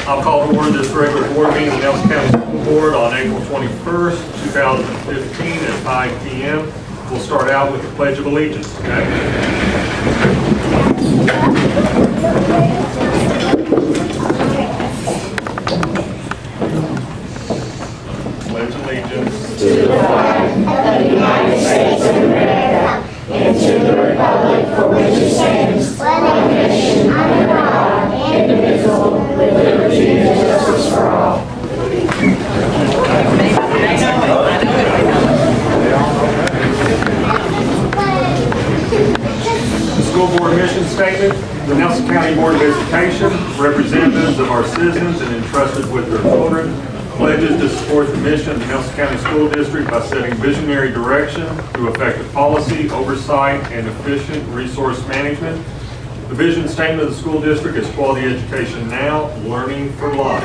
I'll call to order this regular board meeting of the Nelson County School Board on April 21st, 2015 at 5 p.m. We'll start out with the Pledge of Allegiance. Okay? Pledge allegiance to the flag of the United States of America and to the republic for which it stands, one nation under God, indivisible, with liberty and justice for all. The school board mission statement. The Nelson County Board of Education, representatives of our citizens and entrusted with their children, pledges to support the mission of the Nelson County School District by setting visionary direction through effective policy, oversight, and efficient resource management. The vision statement of the school district is quality education now, learning for life.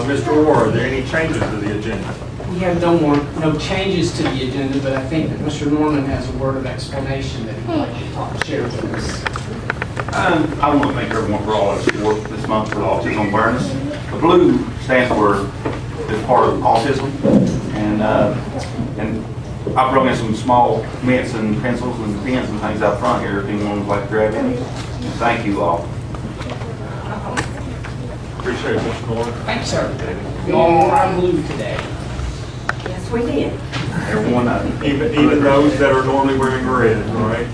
Mr. Orr, are there any changes to the agenda? We have no changes to the agenda, but I think that Mr. Norman has a word of explanation that he'd like to share with us. I want to thank everyone for all their support this month for autism awareness. The blue stands for is part of autism, and I brought in some small mints and pencils and pens and things out front here if anyone would like to grab any. Thank you all. Appreciate it, Mr. Norman. Thanks, sir. We all wore our blue today. Yes, we did. Everyone, Even those that are normally wearing red, all right?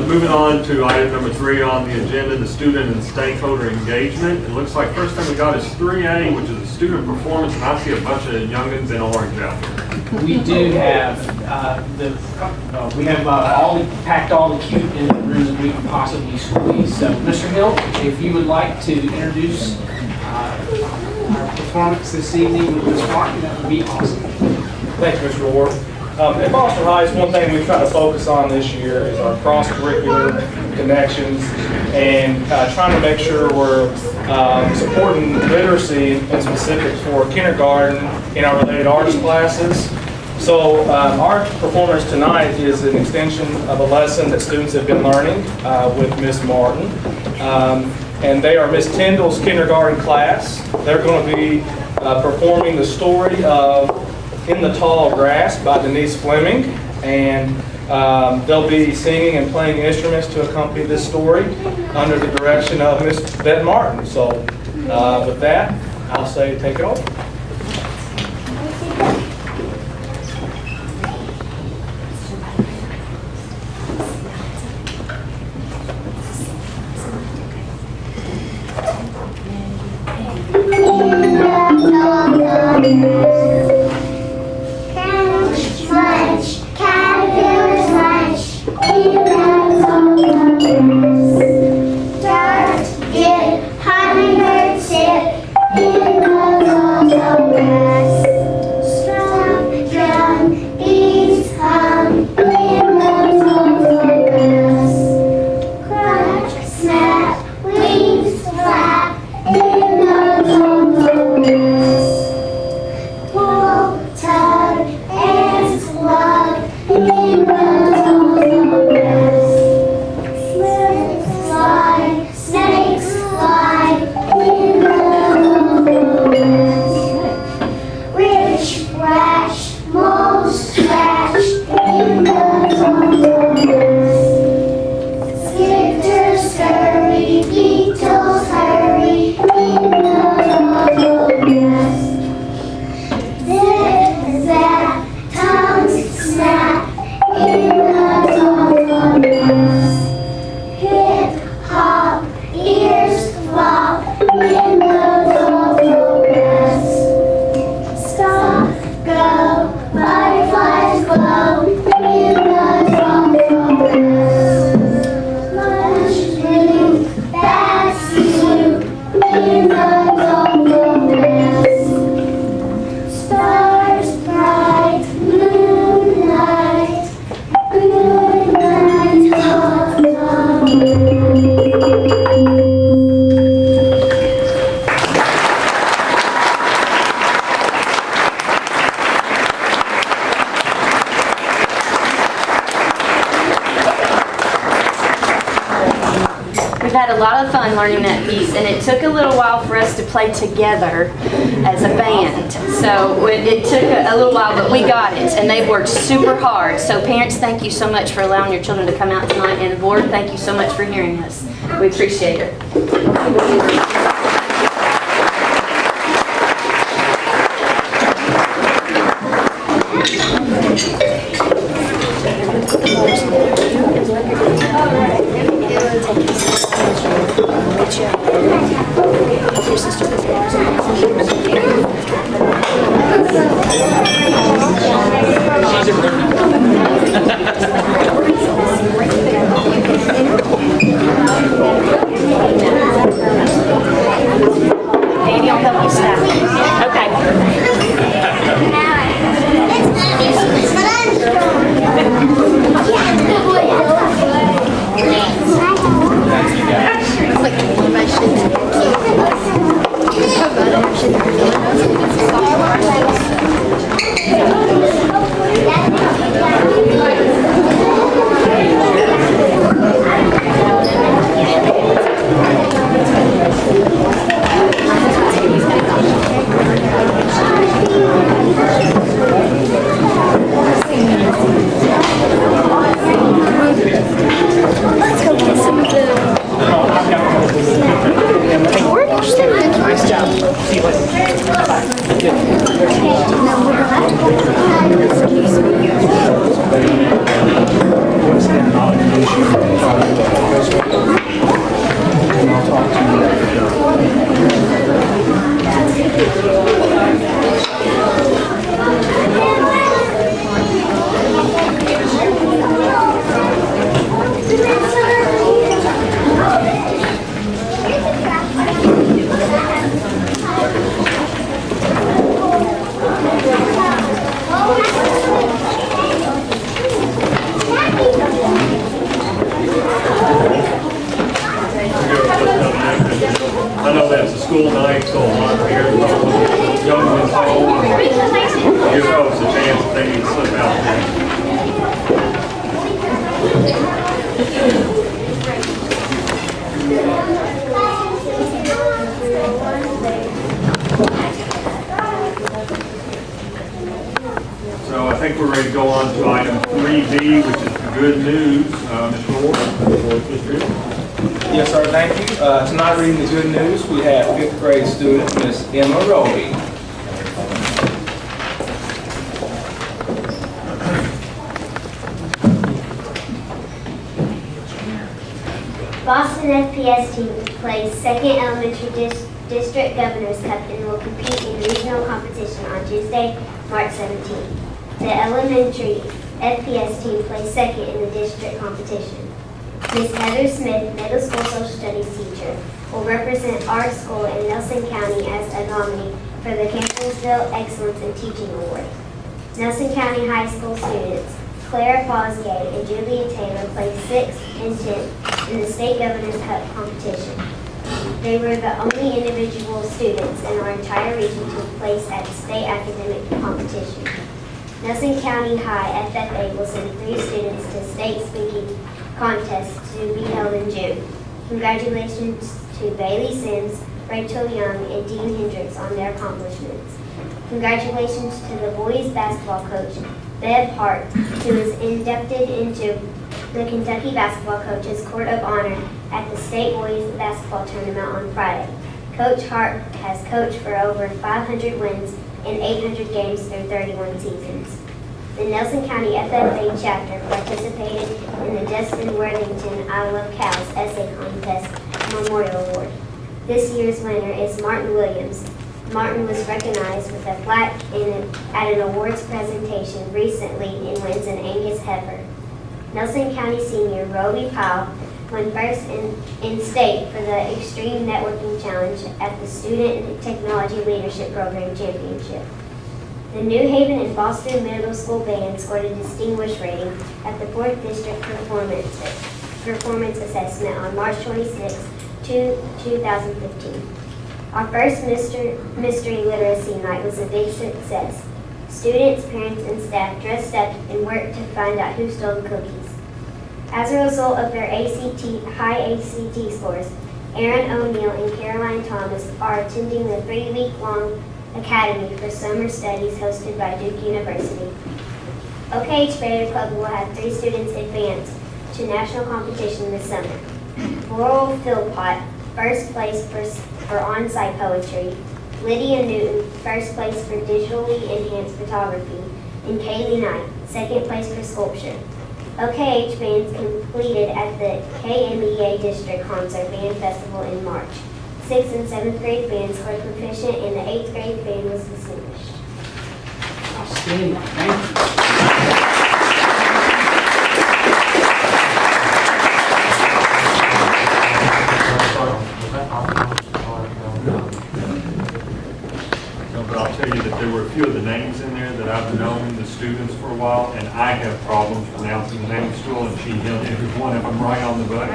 Moving on to item number 3 on the agenda, the student and stakeholder engagement. It looks like first thing we got is 3A, which is the student performance, and I see a bunch of youngins in orange out there. We do have packed all the cute in the room that we can possibly squeeze. So, Mr. Hill, if you would like to introduce our performance this evening with Ms. Martin, that would be awesome. Thanks, Mr. Ward. At Foster Heights, one thing we try to focus on this year is our cross-curricular connections and trying to make sure we're supporting literacy and specifics for kindergarten in our related arts classes. So our performance tonight is an extension of a lesson that students have been learning with Miss Martin. And they are Miss Tyndall's kindergarten class. They're going to be performing the story of In the Tall Grass by Denise Fleming, and they'll be singing and playing instruments to accompany this story under the direction of Miss Bet Martin. So with that, I'll say take it over. cookies, and it took a little while for us to play together as a band. So it took a little while, but we got it, and they've worked super hard. So parents, thank you so much for allowing your children to come out tonight, and the board, thank you so much for hearing us. We appreciate it. Danny will help you snap. I know that's a school night, so a lot of parents, young ones home, give folks a chance if they need to slip out there. So I think we're ready to go on to item 3B, which is the good news. Mr. Ward, Mr. Hill. Yes, sir, thank you. Tonight, reading the good news, we have 5th grade student, Miss Emma Roby. Boston FPS team plays second elementary district Governor's Cup and will compete in regional competition on Tuesday, March 17th. The elementary FPS team plays second in the district competition. Ms. Heather Smith, middle school social studies teacher, will represent our school in Nelson County as a nominee for the Campbellsville Excellence in Teaching Award. Nelson County High School students Clara Fosgate and Julia Taylor placed 6th and 10th in the State Governor's Cup competition. They were the only individual students in our entire region to place at the state academic competition. Nelson County High FFA will send 3 students to state speaking contest to be held in June. Congratulations to Bailey Sims, Rachel Young, and Dean Hendricks on their accomplishments. Congratulations to the boys basketball coach, Bev Hart, who was inducted into the Kentucky Basketball Coaches Court of Honor at the State Boys Basketball Tournament on Friday. Coach Hart has coached for over 500 wins and 800 games through 31 seasons. The Nelson County FFA chapter participated in the Justin Worthington I Love Cows Essay Contest Memorial Award. This year's winner is Martin Williams. Martin was recognized with a plaque at an awards presentation recently and wins an Angus heifer. Nelson County senior Roby Powell won first in state for the Extreme Networking Challenge at the Student Technology Leadership Program Championship. The New Haven and Boston Middle School Band scored a distinguished rating at the 4th District Performance Assessment on March 26, 2015. Our first Mystery Literacy Night was a big success. Students, parents, and staff dressed up and worked to find out who stole the cookies. As a result of their high ACT scores, Aaron O'Neill and Caroline Thomas are attending the 3-week-long Academy for Summer Studies hosted by Duke University. OKH Raider Club will have 3 students advance to national competition this summer. Laurel Philpott, first place for on-site poetry. Lydia Newton, first place for digitally enhanced photography. And Kaylee Knight, second place for sculpture. OKH bands completed at the KMEA District Concert Band Festival in March. 6th and 7th grade bands were proficient and the 8th grade band was distinguished. Outstanding. Thank you. No, but I'll tell you that there were a few of the names in there that I've known the students for a while, and I have problems pronouncing the name of school, and she hit every one of them right on the button.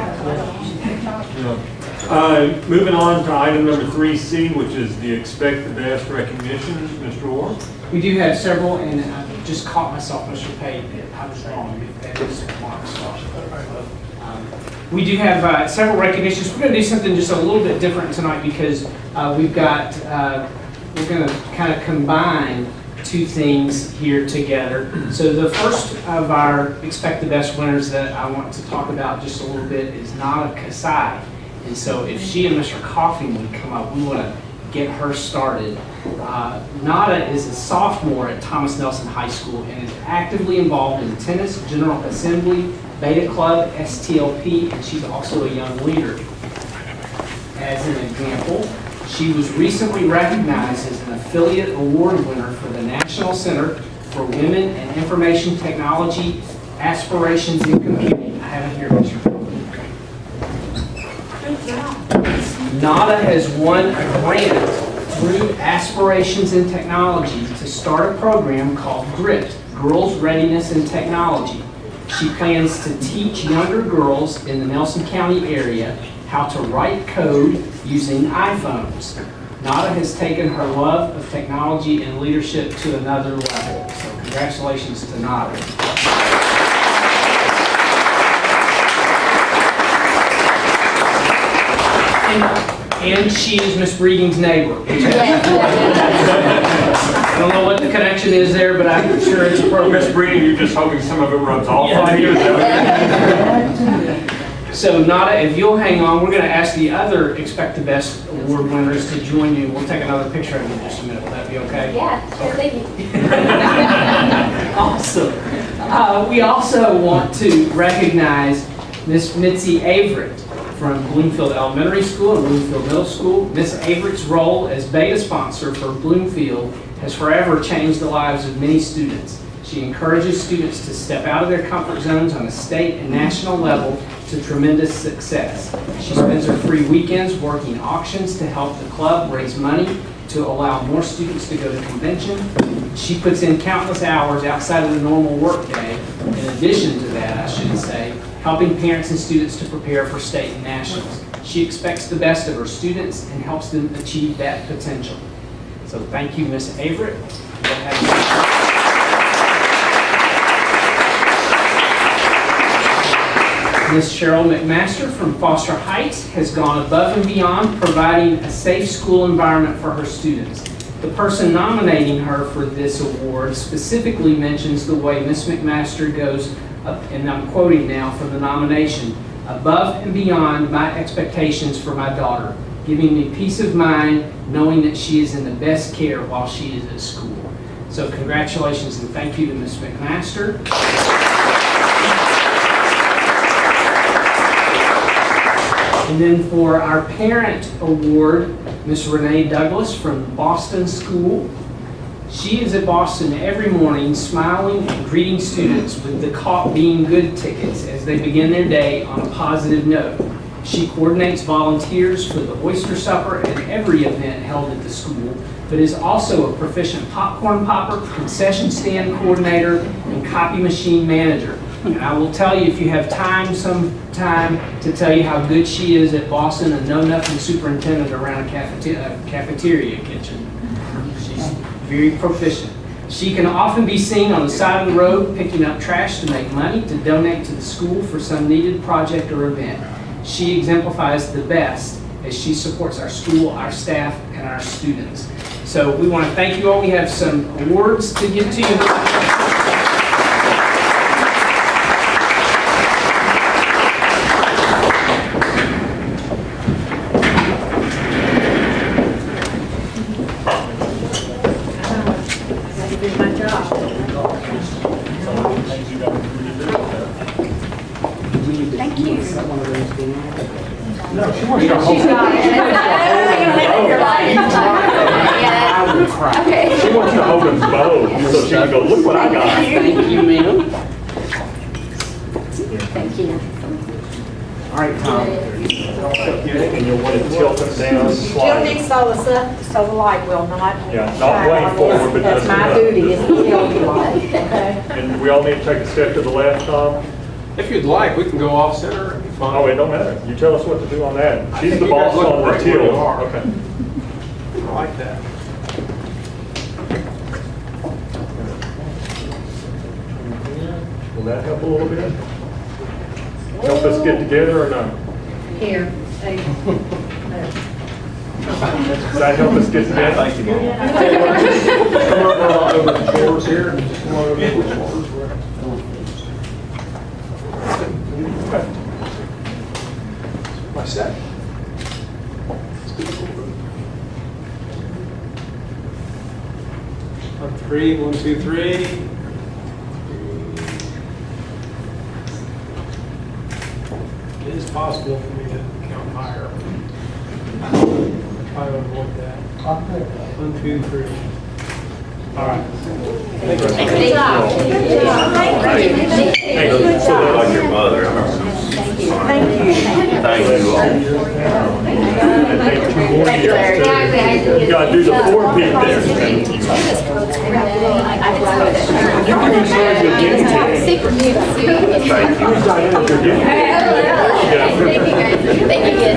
Moving on to item number 3C, which is the Expect the Best recognition. Mr. Orr? We do have several, and I just caught myself, Mr. Pate, that I was wrong. That is Mark's fault. We do have several recognitions. We're going to do something just a little bit different tonight because we've got, we're going to kind of combine 2 things here together. So the first of our Expect the Best winners that I want to talk about just a little bit is Nada Kasai. And so if she and Mr. Coffey would come up, we want to get her started. Nada is a sophomore at Thomas Nelson High School and is actively involved in tennis, General Assembly, Beta Club, STLP, and she's also a young leader. As an example, she was recently recognized as an affiliate award winner for the National Center for Women and Information Technology Aspirations in Computing. I have it here, Mr. Nada has won a grant through Aspirations in Technology to start a program called GRIT, Girls Readiness in Technology. She plans to teach younger girls in the Nelson County area how to write code using iPhones. Nada has taken her love of technology and leadership to another level. So congratulations to Nada. And she is Miss Breeding's neighbor. I don't know what the connection is there, but I'm sure it's appropriate. Miss Breeding, you're just hoping some of it rubs off on you? So Nada, if you'll hang on, we're going to ask the other Expect the Best award winners to join you. We'll take another picture of you in just a minute. Will that be okay? Yeah, sure, thank you. Awesome. We also want to recognize Miss Mitzi Averett from Bloomfield Elementary School and Bloomfield Middle School. Miss Averett's role as beta sponsor for Bloomfield has forever changed the lives of many students. She encourages students to step out of their comfort zones on a state and national level to tremendous success. She spends her free weekends working auctions to help the club raise money to allow more students to go to convention. She puts in countless hours outside of the normal workday. In addition to that, I should say, helping parents and students to prepare for state and nationals. She expects the best of her students and helps them achieve that potential. So thank you, Ms. Averett. Ms. Cheryl McMaster from Foster Heights has gone above and beyond providing a safe school environment for her students. The person nominating her for this award specifically mentions the way Ms. McMaster goes, and I'm quoting now from the nomination, above and beyond my expectations for my daughter, giving me peace of mind knowing that she is in the best care while she is at school. So congratulations and thank you to Ms. McMaster. And then for our parent award, Ms. Renee Douglas from Boston School. She is at Boston every morning smiling and greeting students with the Caught Being Good tickets as they begin their day on a positive note. She coordinates volunteers for the oyster supper and every event held at the school, but is also a proficient popcorn popper, concession stand coordinator, and copy machine manager. And I will tell you, if you have time sometime, to tell you how good she is at Boston, a know-nothing superintendent around a cafeteria kitchen. She's very proficient. She can often be seen on the side of the road picking up trash to make money to donate to the school for some needed project or event. She exemplifies the best as she supports our school, our staff, and our students. So we want to thank you all. We have some awards to give to you. She wants to hold them both, so she can go, look what I got. Thank you, ma'am. Thank you. All right, Tom. And you'll want to tilt them down, You'll slide. mix all this up so the light will not. Yeah, not way forward, but That's just my enough. duty, is to tilt the light, okay? And we all need to take a step to the left, Tom. If you'd like, we can go off center. Oh, it don't matter. You tell us what to do on that. I She's think the you guys boss look on the great where you tilt. are. Okay. I like that. Will that help a little bit? Help us get together or no? Here. Does that help us get together? Thank you, Mom. Come over the shores here. And just come over the shores. My set. On three, 1, 2, 3. It is possible for me to count higher. Try to avoid that. 1, 2, 3. All right. Thank you. Good job. Like your mother. Thank you. Thank you all. And take 2 more years. You gotta do the 4 peak there. You can use yours again. Thank you. Use Diana if you're getting it. Thank you.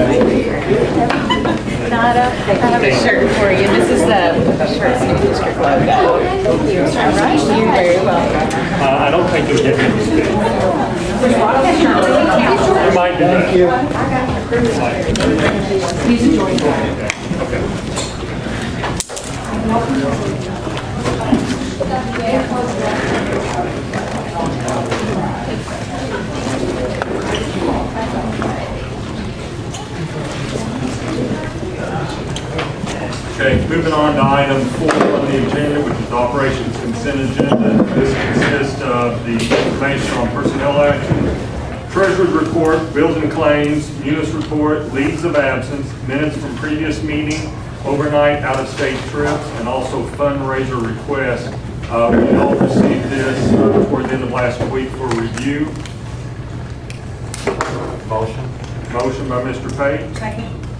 Nada, I have a shirt for you. This is the shirt school district logo. All right, you're very welcome. I don't think you'll get me to speak. You might do that. Okay, moving on to item 4 on the agenda, which is operations consent agenda. This consists of the information on personnel action, treasurer's report, bills and claims, munis report, leaves of absence, minutes from previous meeting, overnight out-of-state trips, and also fundraiser requests. We all received this toward the end of last week for review. Motion. Motion by Mr. Pate.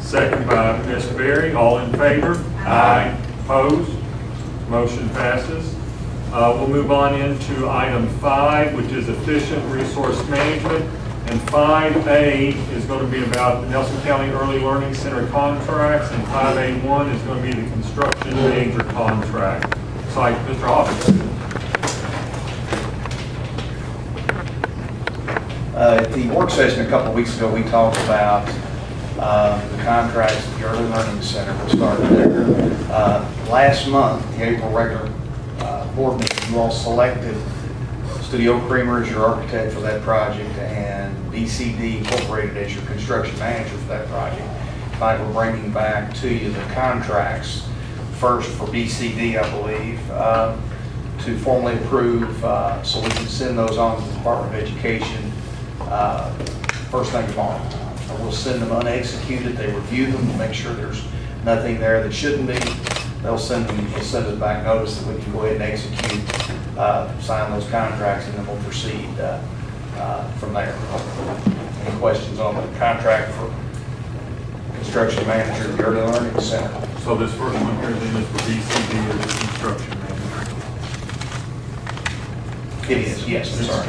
Second by Ms. Berry. All in favor? Aye. Opposed? Motion passes. We'll move on into item 5, which is efficient resource management. And 5A is going to be about the Nelson County Early Learning Center contracts, and 5A1 is going to be the construction manager contract. So, Mr. Hoffman. At the work session a couple of weeks ago, we talked about the contracts at the Early Learning Center. We started there. Last month, the April regular board meeting, you all selected Studio Creamer as your architect for that project and BCD Incorporated as your construction manager for that project. Tonight, we're bringing back to you the contracts, first for BCD, I believe, to formally approve so we can send those on to the Department of Education first thing tomorrow. We'll send them unexecuted. They review them to make sure there's nothing there that shouldn't be. They'll send us back notice that we can go ahead and execute, sign those contracts, and then we'll proceed from there. Any questions on the contract for construction manager at the Early Learning Center? So this first one here then is for BCD as the construction manager. It is, yes, I'm sorry.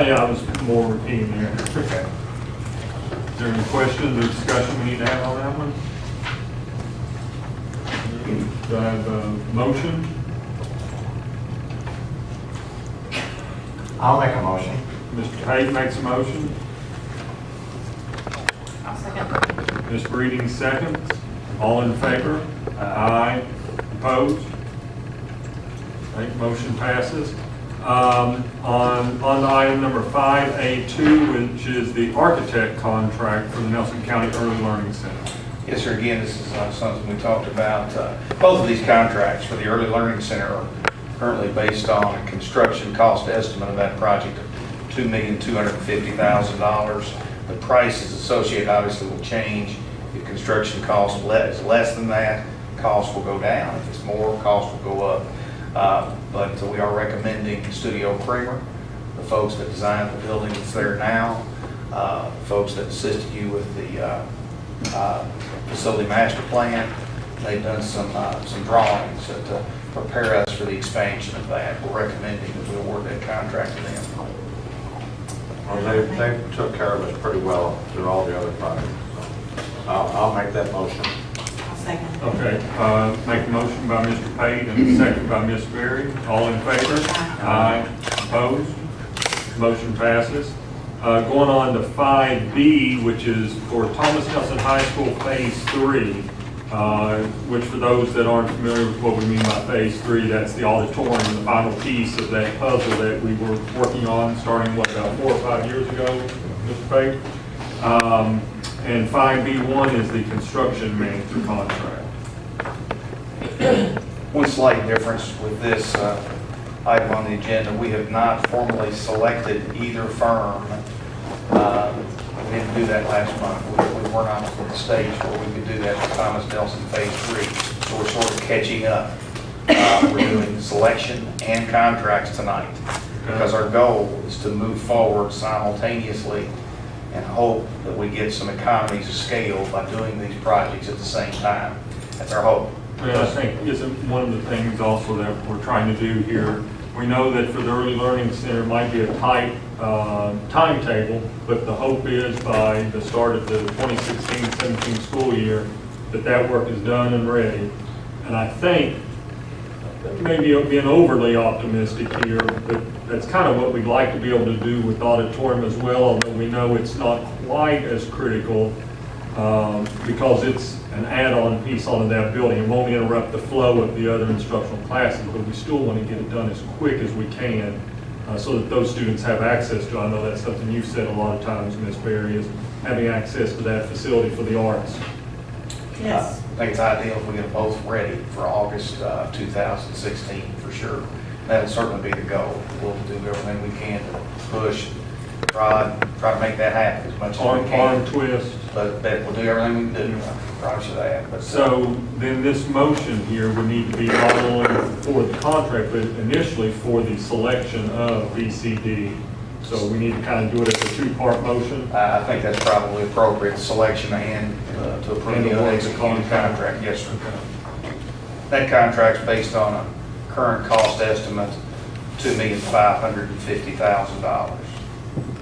Yeah, I was more repeating there. Okay. Is there any questions or discussion we need to have on that one? Do I have a motion? I'll make a motion. Mr. Hayes makes a motion. I'll second. Ms. Breeding seconds. All in favor? Aye. Opposed? Okay, motion passes. On item number 5A2, which is the architect contract for the Nelson County Early Learning Center. Yes, sir. Again, this is something we talked about. Both of these contracts for the Early Learning Center are currently based on a construction cost estimate of that project of $2,250,000. The prices associated obviously will change. If construction cost is less than that, cost will go down. If it's more, cost will go up. But we are recommending Studio Kramer, the folks that designed the building that's there now, folks that assisted you with the facility master plan. They've done some drawings to prepare us for the expansion of that. We're recommending that we award that contract to them. Well, they took care of us pretty well through all the other projects. So I'll make that motion. Okay, make a motion by Mr. Pate and a second by Ms. Berry. All in favor? Aye. Opposed? Motion passes. Going on to 5B, which is for Thomas Nelson High School Phase 3, which for those that aren't familiar with what we mean by Phase 3, that's the auditorium, the final piece of that puzzle that we were working on starting, about 4 or 5 years ago, Mr. Pate? And 5B1 is the construction manager contract. One slight difference with this item on the agenda, we have not formally selected either firm. We didn't do that last month. We weren't on the stage where we could do that for Thomas Nelson Phase 3. So we're sort of catching up. We're doing selection and contracts tonight because our goal is to move forward simultaneously and hope that we get some economies of scale by doing these projects at the same time. That's our hope. And I think isn't one of the things also that we're trying to do here, we know that for the Early Learning Center it might be a tight timetable, but the hope is by the start of the 2016-17 school year that work is done and ready. And I think, maybe being overly optimistic here, but that's kind of what we'd like to be able to do with auditorium as well, although we know it's not quite as critical because it's an add-on piece onto that building. It won't interrupt the flow of the other instructional classes, but we still want to get it done as quick as we can so that those students have access to it. I know that's something you've said a lot of times, Ms. Berry, is having access to that facility for the arts. I Yes. think it's ideal if we get them both ready for August 2016 for sure. That'll certainly be the goal. We'll do everything we can to push, try to make that happen as much as we can. Arm twist. But we'll do everything we can do, I promise you that. But, So then this motion here would need to be not only for the contract, but initially for the selection of VCD. So we need to kind of do it as a two-part motion. I think that's probably appropriate, selection and to approve And the award the executed contract. contract. Yes, sir. That contract's based on a current cost estimate, $2,550,000.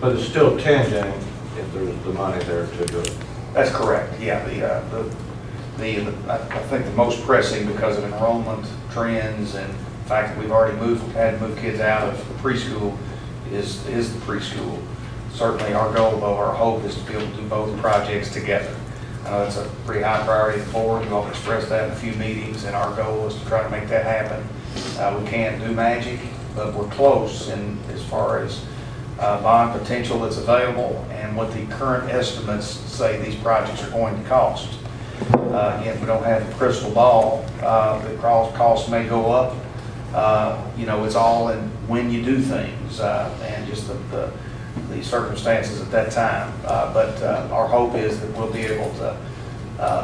But it's still tangent if there's the money there to do it. That's correct, yeah. I think the most pressing because of enrollment trends and the fact that we've already had to move kids out of the preschool is the preschool. Certainly our goal, though, our hope is to be able to do both projects together. I know that's a pretty high priority of the board. You all expressed that in a few meetings, and our goal is to try to make that happen. We can't do magic, but we're close in as far as bond potential that's available and what the current estimates say these projects are going to cost. Again, we don't have a crystal ball. The costs may go up. It's all in when you do things and just the circumstances at that time. But our hope is that we'll be able to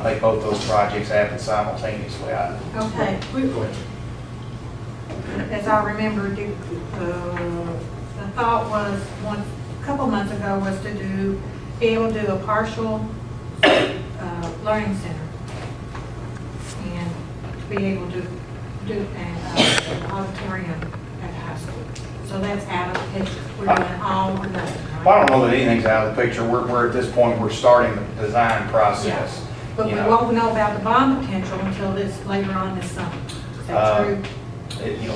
make both those projects happen simultaneously. Okay. As I remember, the thought was a couple months ago was to be able to do a partial learning center and to be able to do an auditorium at the high school. So that's out of the picture. We're doing all or nothing, right? Well, I don't know that anything's out of the picture. We're at this point, we're starting the design process. But we won't know about the bond potential until later on this summer. Is that true?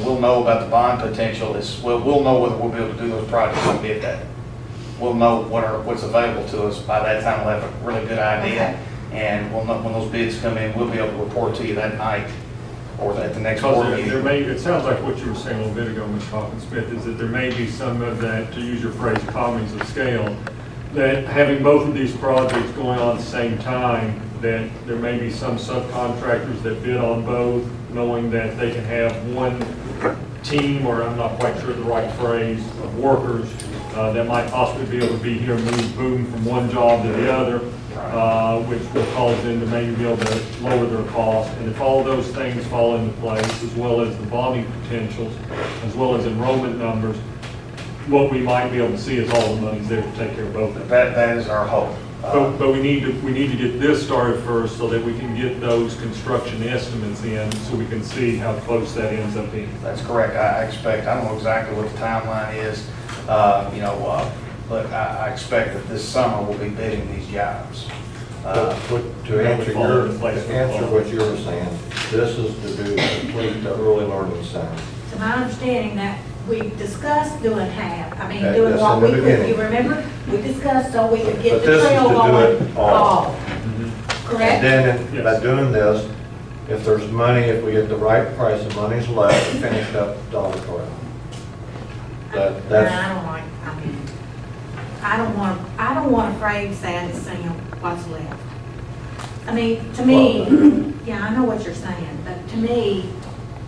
We'll know about the bond potential. We'll know whether we'll be able to do those projects and bid that. We'll know what's available to us. By that time, we'll have a really good idea. Okay. And we'll know, when those bids come in, we'll be able to report to you that night or at the next board Because there meeting. may, it sounds like what you were saying a little bit ago, Mr. Hawkins Smith, is that there may be some of that, to use your phrase, economies of scale, that having both of these projects going on at the same time, that there may be some subcontractors that bid on both, knowing that they can have one team, or I'm not quite sure the right phrase, of workers that might possibly be able to be here, move boom from one job to the other, which will cause them to maybe be able to lower their costs. And if all those things fall into place, as well as the bonding potentials, as well as enrollment numbers, what we might be able to see is all the money's there to take care of both of them. That is our hope. But we need to get this started first so that we can get those construction estimates in, so we can see how close that ends up being. That's correct. I don't know exactly what the timeline is, but I expect that this summer we'll be bidding these jobs. To answer what you were saying, this is to do complete the early learning center. To my understanding that we discussed doing half, Okay, doing that's what in the we could, beginning. you remember? We discussed so we could get But the this is trail to do going it all. Mhm. Correct? And then Yes. by doing this, if there's money, if we get the right price of money's left, to finish up the auditorium. That's, I don't like, I don't want a frayed sand to sing what's left. To me, yeah, I know what you're saying, but to me,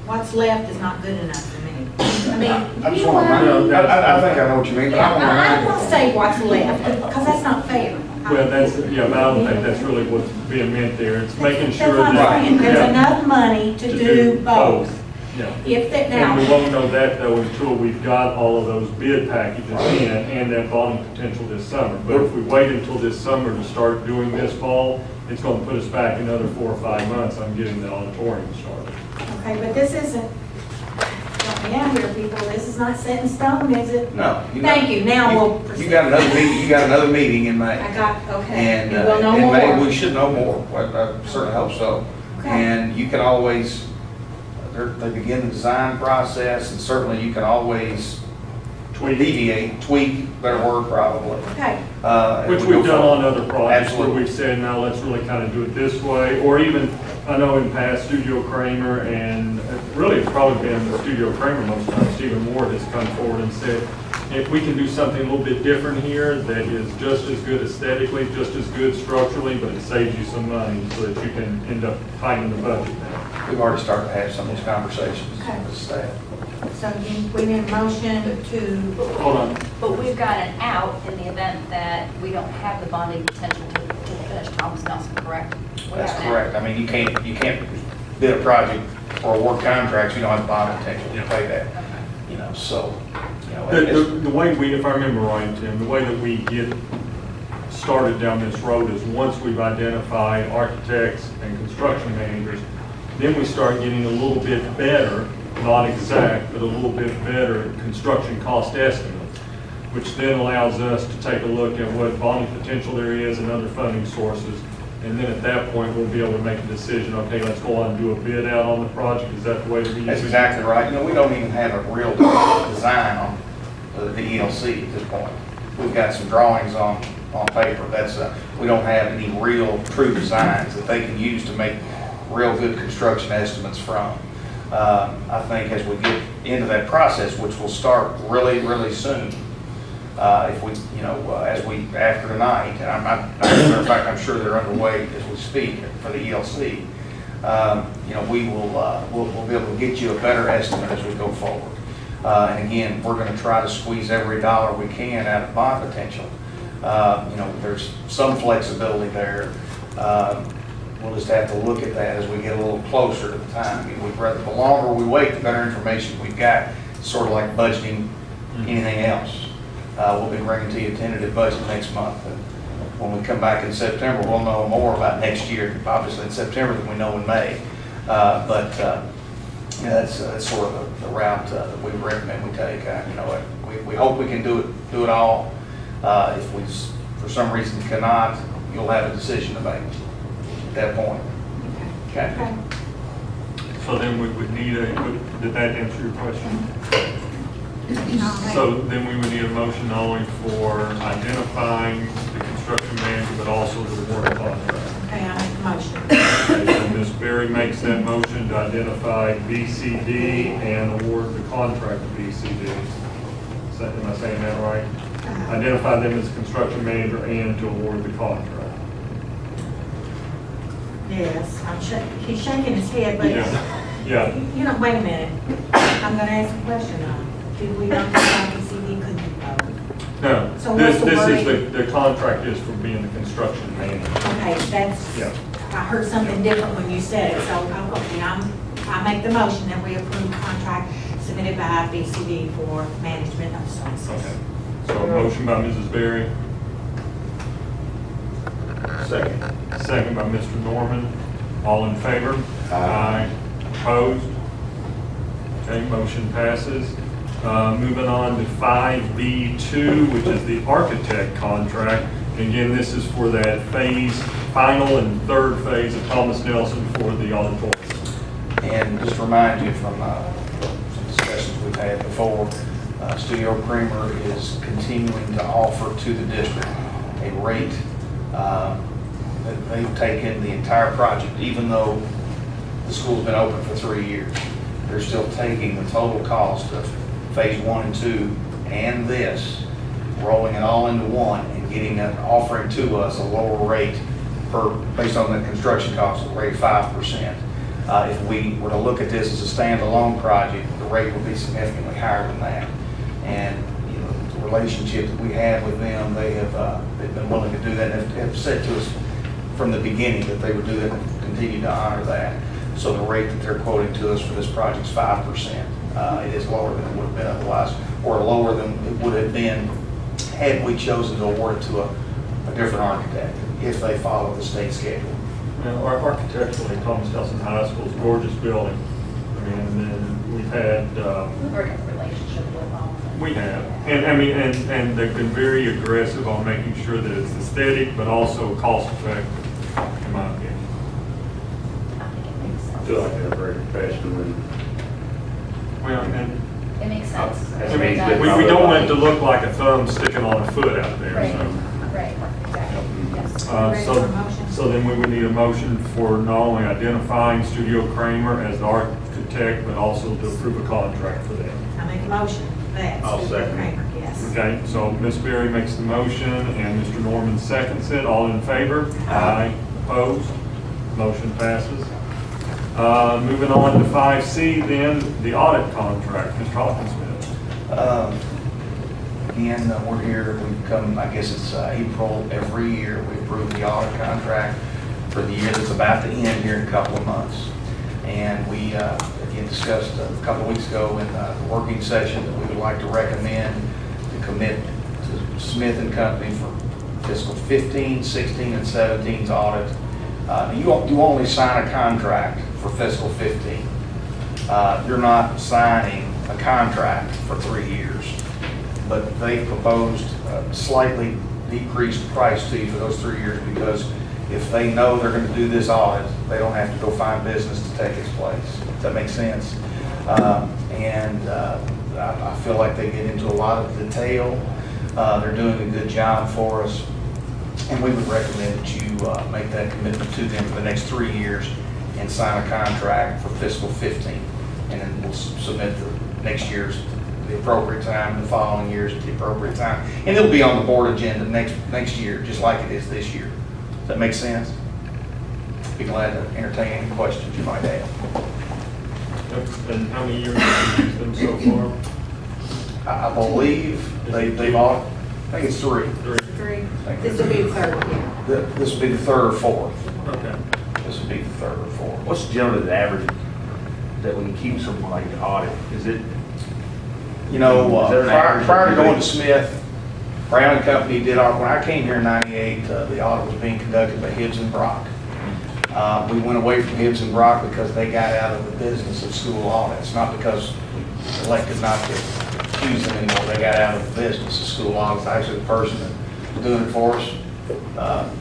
what's left is not good enough for me. I just you know want what I mean? to, I think I know what you mean, but Yeah, I but I don't want want to say what's left, because that's not fair. Well, that's, yeah, but I don't think that's really what's being meant there. It's making sure That's what that. I'm saying, there's yeah, enough money to do both. Yeah. If that And we now, won't know that though until we've got all of those bid packages in and that bonding potential this summer. But if we wait until this summer to start doing this fall, it's going to put us back another 4 or 5 months on getting the auditorium started. okay, but this isn't, help me out here, people, this is not set in stone, is it? to. No. Thank you, now we'll proceed. You got another meeting, you got another meeting in May. I got, okay, And, and we'll know in May, more. we should know more. I certainly hope so. Okay. And you can always, they begin the design process, and certainly you can always tweak, better word probably. Okay, as Which we go we've done forward. on other projects where Absolutely. we've said, now let's really kind of do it this way. Or even, I know in past, Studio Kramer, and really it's probably been Studio Kramer most times, Stephen Ward has come forward and said, if we can do something a little bit different here that is just as good aesthetically, just as good structurally, but it saves you some money so that you can end up tightening the budget down. We've already started to have some of these conversations Okay. with staff. so we need a motion to, Hold on. But we've got an out in the event that we don't have the bonding potential to finish Thomas Nelson, correct? We That's have an out. correct. You can't bid a project or award contracts, you don't have the bond potential to pay that. So, The way we, if I remember right, Tim, the way that we get started down this road is once we've identified architects and construction managers, then we start getting a little bit better, not exact, but a little bit better construction cost estimates, which then allows us to take a look at what bonding potential there is and other funding sources. And then at that point, we'll be able to make a decision, okay, let's go on and do a bid out on the project. Is that the way to be? that's exactly right. We don't even have a real design on the ELC at this point. We've got some drawings on paper. We don't have any real true designs that they can use to make real good construction estimates from. I think as we get into that process, which will start really, really soon, if we, after tonight, and as a matter of fact, I'm sure they're underway as we speak for the ELC, we'll be able to get you a better estimate as we go forward. And again, we're going to try to squeeze every dollar we can out of bond potential. There's some flexibility there. We'll just have to look at that as we get a little closer to the time. The longer we wait, the better information we've got. It's sort of like budgeting anything else. We'll be bringing to you a tentative budget next month. And when we come back in September, we'll know more about next year, obviously in September than we know in May. That's sort of the route that we recommend we take. We hope we can do it all. If we, for some reason, cannot, you'll have a decision to make at that point. Okay? okay. So then we would need did that answer your question? Okay. So then we would need a motion not only for identifying the construction manager, but also the award contract. Okay, I motion. Okay, so Ms. Berry makes that motion to identify BCD and award the contract to BCD. Am I saying that right? Identify them as construction manager and to award the contract. Yes, he's shaking his head, but, Yeah. you know, wait a minute. I'm gonna ask a question now. Did we not decide BCD couldn't No, So this what's the is wording? the contract is for being the construction manager. Okay, that's, Yeah. I heard something different when you said it, so I make the motion that we approve contract submitted by BCD for management of services. Okay. So a motion by Mrs. Berry, Second. second by Mr. Norman. All in favor? Aye. Opposed? Okay, motion passes. Moving on to 5B2, which is the architect contract. And again, this is for that final and third phase of Thomas Nelson for the auditorium. And just to remind you from some discussions we've had before, Studio Creamer is continuing to offer to the district a rate that they've taken the entire project, even though the school's been open for 3 years. They're still taking the total cost of phase 1 and 2 and this, rolling it all into one and offering to us a lower rate based on the construction cost, a rate of 5%. If we were to look at this as a standalone project, the rate would be significantly higher than that. And you know, the relationship that we have with them, they've been willing to do that and have said to us from the beginning that they would do that and continue to honor that. So the rate that they're quoting to us for this project is 5%. It is lower than it would have been otherwise, or lower than it would have been had we chosen to award it to a different architect if they follow the state schedule. Now, architecturally, Thomas Nelson High School is a gorgeous building. I mean, and then we've had, We're in a relationship with all of them. we have, and I mean, and they've been very aggressive on making sure that it's aesthetic, but also cost effective, in my opinion. I think it makes I sense. feel like they're very professional and Well, and It makes sense. I mean, we don't want it to look like a thumb sticking on a foot out there, Right, so. right, exactly, yes. Ready for a motion? So then we would need a motion for not only identifying Studio Kramer as the architect, but also to approve a contract for them. I make a motion that. I'll Studio second. Kramer, yes. Okay, so Ms. Berry makes the motion and Mr. Norman seconds it. All in favor? Aye. Opposed? Motion passes. Moving on to 5C then, the audit contract. Mr. Hawkinsmith. Again, we're here, we've come, I guess it's April every year, we approve the audit contract for the year that's about to end here in a couple of months. And we, again, discussed a couple of weeks ago in the working session that we would like to recommend to commit to Smith and Company for fiscal 15, 16, and 17's audit. You only sign a contract for fiscal 15. You're not signing a contract for 3 years, but they proposed a slightly decreased price to you for those 3 years because if they know they're going to do this audit, they don't have to go find business to take its place. Does that make sense? I feel like they get into a lot of detail. They're doing a good job for us. And we would recommend that you make that commitment to them for the next 3 years and sign a contract for fiscal 15. And then we'll submit the next year's the appropriate time, the following years at the appropriate time. And it'll be on the board agenda next year, just like it is this year. Does that make sense? Be glad to entertain any questions you might have. And how many years have you used them so far? I believe they've all, I think it's 3. Three. I think This will be the third, yeah. This will be the 3rd or 4th. Okay. This will be the 3rd or 4th. What's generally the average that we keep someone like to audit? Is it, You know, Is there an average? prior to going to Smith, Brown and Company did when I came here in '98, the audit was being conducted by Hibbs and Brock. We went away from Hibbs and Brock because they got out of the business of school audits, not because we elected not to use them anymore. They got out of the business of school audits. Actually, the person that was doing it for us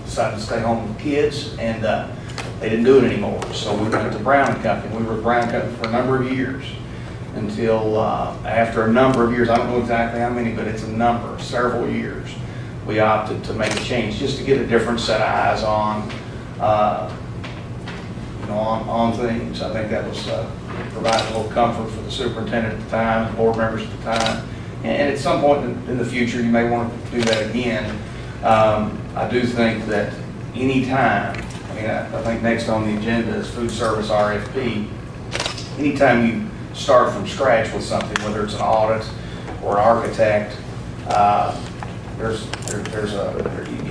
decided to stay home with kids, and they didn't do it anymore. So we went to Brown and Company. We were with Brown and Company for a number of years until after a number of years, I don't know exactly how many, but it's a number, several years, we opted to make a change just to get a different set of eyes on on things. I think that was provided a little comfort for the superintendent at the time, and board members at the time. And at some point in the future, you may want to do that again. I do think that any time, I think next on the agenda is food service RFP. Anytime you start from scratch with something, whether it's an audit or an architect, you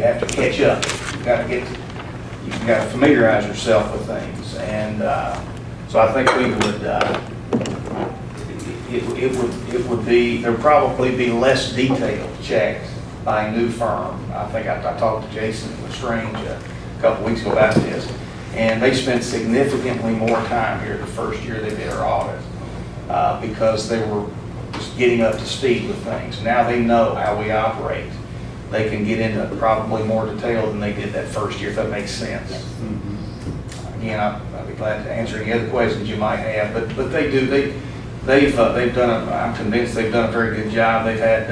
have to catch up. You got to familiarize yourself with things, and so I think we would. It would be, there'd probably be less detailed checked by a new firm. I think I talked to Jason Lestrange a couple weeks ago about this, and they spent significantly more time here the first year they did our audit because they were just getting up to speed with things. Now they know how we operate. They can get into probably more detail than they did that first year, if that makes sense. Again, I'd be glad to answer any other questions you might have, but they do. They've done. I'm convinced they've done a very good job. They've had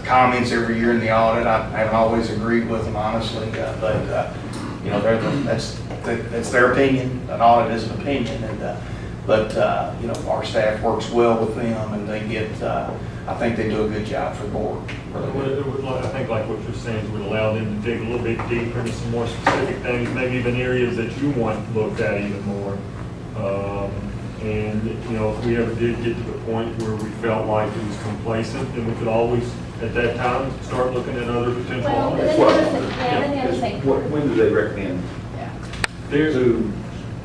comments every year in the audit. I haven't always agreed with them, honestly, but that's their opinion. An audit is an opinion, but our staff works well with them, and they get. I think they do a good job for the board. I think like what you're saying would allow them to dig a little bit deeper into some more specific things, maybe even areas that you want looked at even more. And if we ever did get to the point where we felt like it was complacent, then we could always, at that time, start looking at other potential audits. When do they recommend There's, to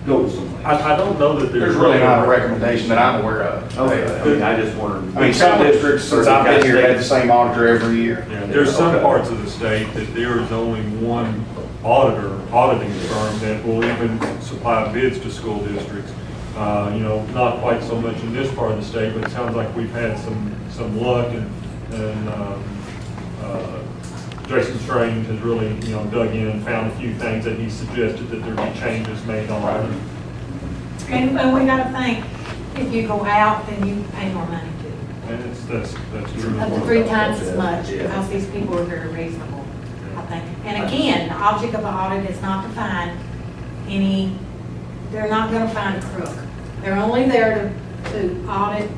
go to somewhere? I don't know that There's really not a recommendation that I'm aware of. Okay, I just wondered. Some districts, since I've been here, had the same auditor every year. Yeah, there's some parts of the state that there is only one auditing firm that will even supply bids to school districts. Not quite so much in this part of the state, but it sounds like we've had some luck, and Jason Strange has really, dug in and found a few things that he suggested that there be changes made on it. And we gotta think, if you go out, then you pay more money too. And that's true. Up to 3 times as much, because these people are very reasonable, I think. And again, the object of the audit is not to find they're not gonna find a crook. They're only there to audit,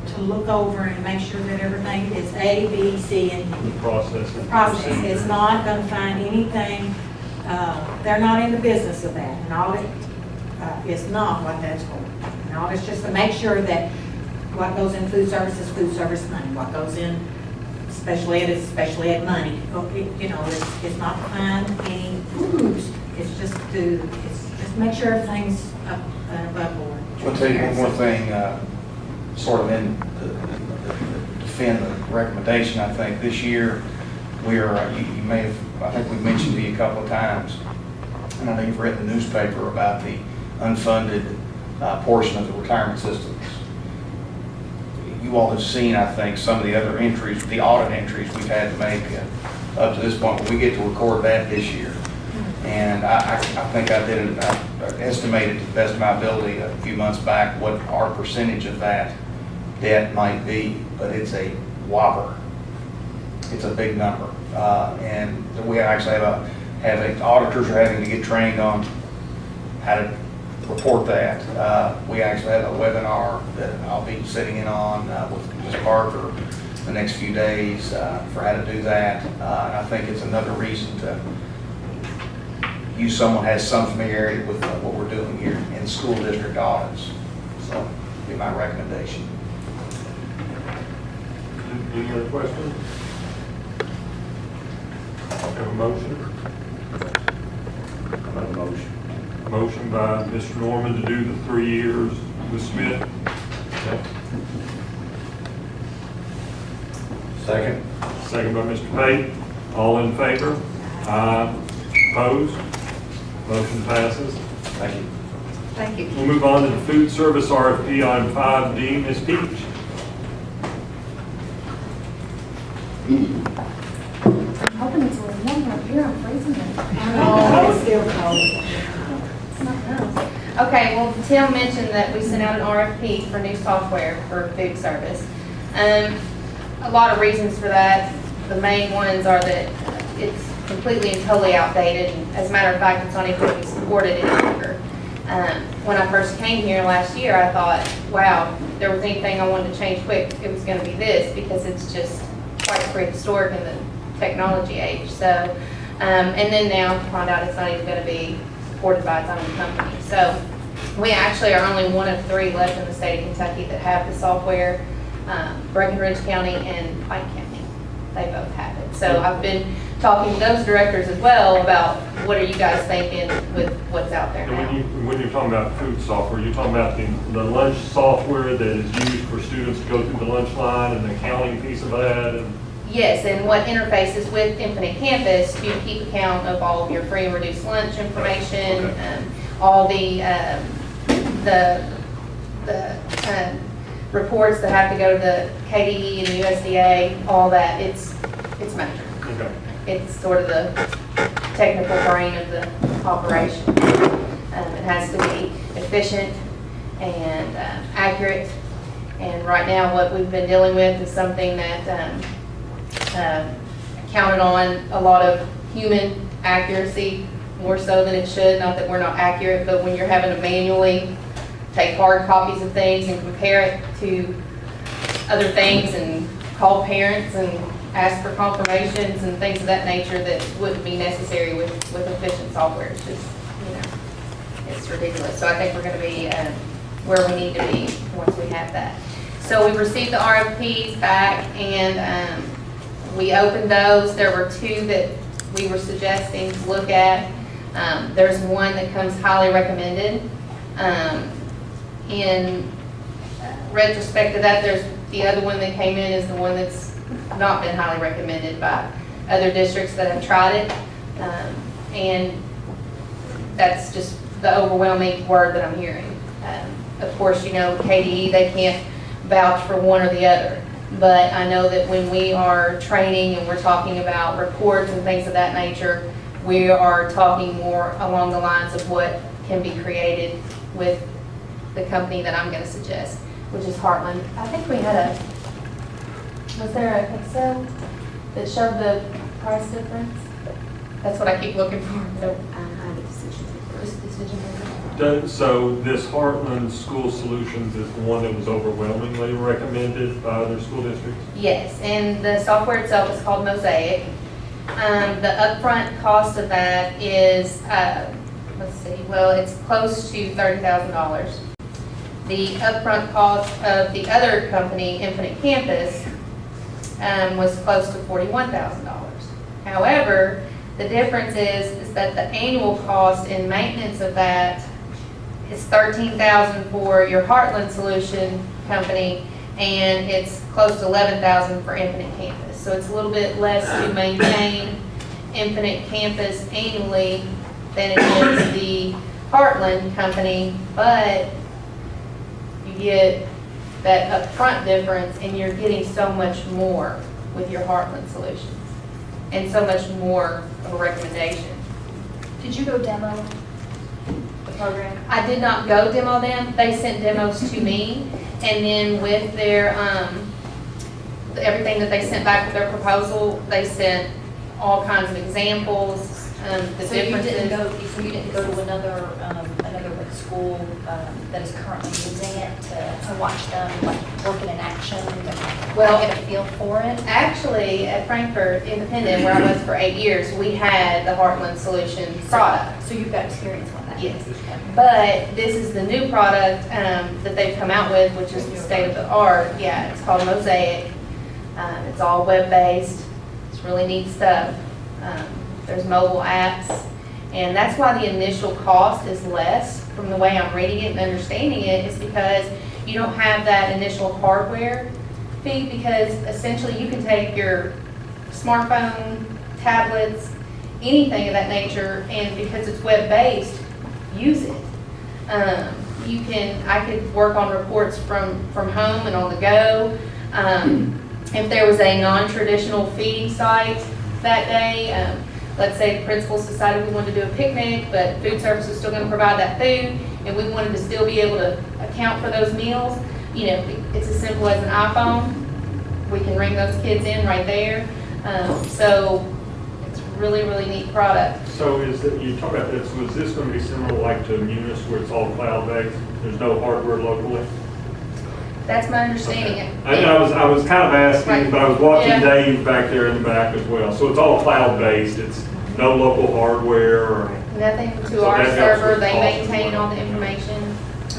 to look over and make sure that everything is A, B, C, and D. The process. The process is not going to find anything, they're not in the business of that. An audit is not what that's for. An audit's just to make sure that what goes in food service is food service money. What goes in special ed is special ed money. It's not to find any rules. It's just to make sure everything's up and above board. I'll tell you one more thing, sort of in defend the recommendation. I think this year we are, you may have, I think we've mentioned to you a couple of times, and I know you've read the newspaper about the unfunded portion of the retirement systems. You all have seen, I think, some of the other entries, the audit entries we've had to make up to this point. We get to record that this year. And I think I estimated to the best of my ability a few months back what our percentage of that debt might be, but it's a whopper. It's a big number. And we actually have auditors are having to get trained on how to report that. We actually have a webinar that I'll be sitting in on with Ms. Parker the next few days for how to do that. And I think it's another reason to use someone who has some familiarity with what we're doing here in school district audits. So that'd be my recommendation. Any other questions? Have a motion? Motion by Mr. Norman to do the 3 years with Smith. Second. Second by Mr. Pate. All in favor? Aye. Opposed? Motion passes. Thank you. Thank you. We'll move on to the food service RFP, item 5D. Ms. Peach. I'm hoping it's a little warmer up here. I'm freezing it. Oh, it's still cold. It's not nice. Okay, well, Tim mentioned that we sent out an RFP for new software for food service. A lot of reasons for that. The main ones are that it's completely and totally outdated. As a matter of fact, it's not even being supported any longer. When I first came here last year, I thought, wow, if there was anything I wanted to change quick, it was going to be this, because it's just quite prehistoric in the technology age. So, and then now to find out it's not even going to be supported by its own company. So we actually are only one of 3 left in the state of Kentucky that have the software. Breckenridge County and Pike County, they both have it. So I've been talking to those directors as well about what are you guys thinking with what's out there now. When you're talking about food software, you're talking about the lunch software that is used for students to go through the lunch line and the accounting piece of that? And Yes, and what interfaces with Infinite Campus to keep account of all of your free and reduced lunch information, Okay. All the reports that have to go to the KDE and the USDA, all that, it's major. Okay. It's sort of the technical brain of the operation. It has to be efficient and accurate. And right now, what we've been dealing with is something that counted on a lot of human accuracy, more so than it should. Not that we're not accurate, but when you're having to manually take hard copies of things and compare it to other things and call parents and ask for confirmations and things of that nature that wouldn't be necessary with efficient software. It's just, it's ridiculous. So I think we're going to be where we need to be once we have that. So we received the RFPs back and we opened those. There were 2 that we were suggesting to look at. There's one that comes highly recommended. In retrospect to that, there's the other one that came in is the one that's not been highly recommended by other districts that have tried it. And that's just the overwhelming word that I'm hearing. Of course, KDE, they can't vouch for one or the other. But I know that when we are training and we're talking about reports and things of that nature, we are talking more along the lines of what can be created with the company that I'm going to suggest, which is Heartland. I think we had was there an Excel that showed the price difference? That's what I keep looking for. No, I have a decision maker. So this Heartland School Solutions is the one that was overwhelmingly recommended by other school districts? Yes, and the software itself is called Mosaic. The upfront cost of that is, let's see, well, it's close to $30,000. The upfront cost of the other company, Infinite Campus, was close to $41,000. However, the difference is that the annual cost in maintenance of that is $13,000 for your Heartland Solution company, and it's close to $11,000 for Infinite Campus. So it's a little bit less to maintain Infinite Campus annually than it is the Heartland company, but you get that upfront difference, and you're getting so much more with your Heartland Solutions, and so much more of a recommendation. Did you go demo the program? I did not go demo them. They sent demos to me, and then with their everything that they sent back with their proposal, they sent all kinds of examples, the So differences. you didn't go to another school that is currently using it to watch them working in action and Well, get a feel for it? Actually, at Frankfurt Independent, where I was for 8 years, we had the Heartland Solution product. So you've got experience on that? Yes. But this is the new product that they've come out with, which is the state of the art. Yeah, it's called Mosaic. It's all web-based. It's really neat stuff. There's mobile apps. And that's why the initial cost is less from the way I'm reading it and understanding it, is because you don't have that initial hardware fee, because essentially you can take your smartphone, tablets, anything of that nature, and because it's web-based, use it. I could work on reports from home and on the go. If there was a non-traditional feeding site that day, let's say the principals decided we wanted to do a picnic, but food service was still going to provide that food, and we wanted to still be able to account for those meals, it's as simple as an iPhone. We can ring those kids in right there. So it's really, really neat product. So is that, you talk about this, was this going to be similar like to Munis where it's all cloud-based? There's no hardware locally? That's my understanding. I was kind of asking, Right. but I was watching Yeah. Dave back there in the back as well. So it's all cloud-based, it's no local hardware or? Nothing to So our that helps server, with they cost as maintain well. all the information.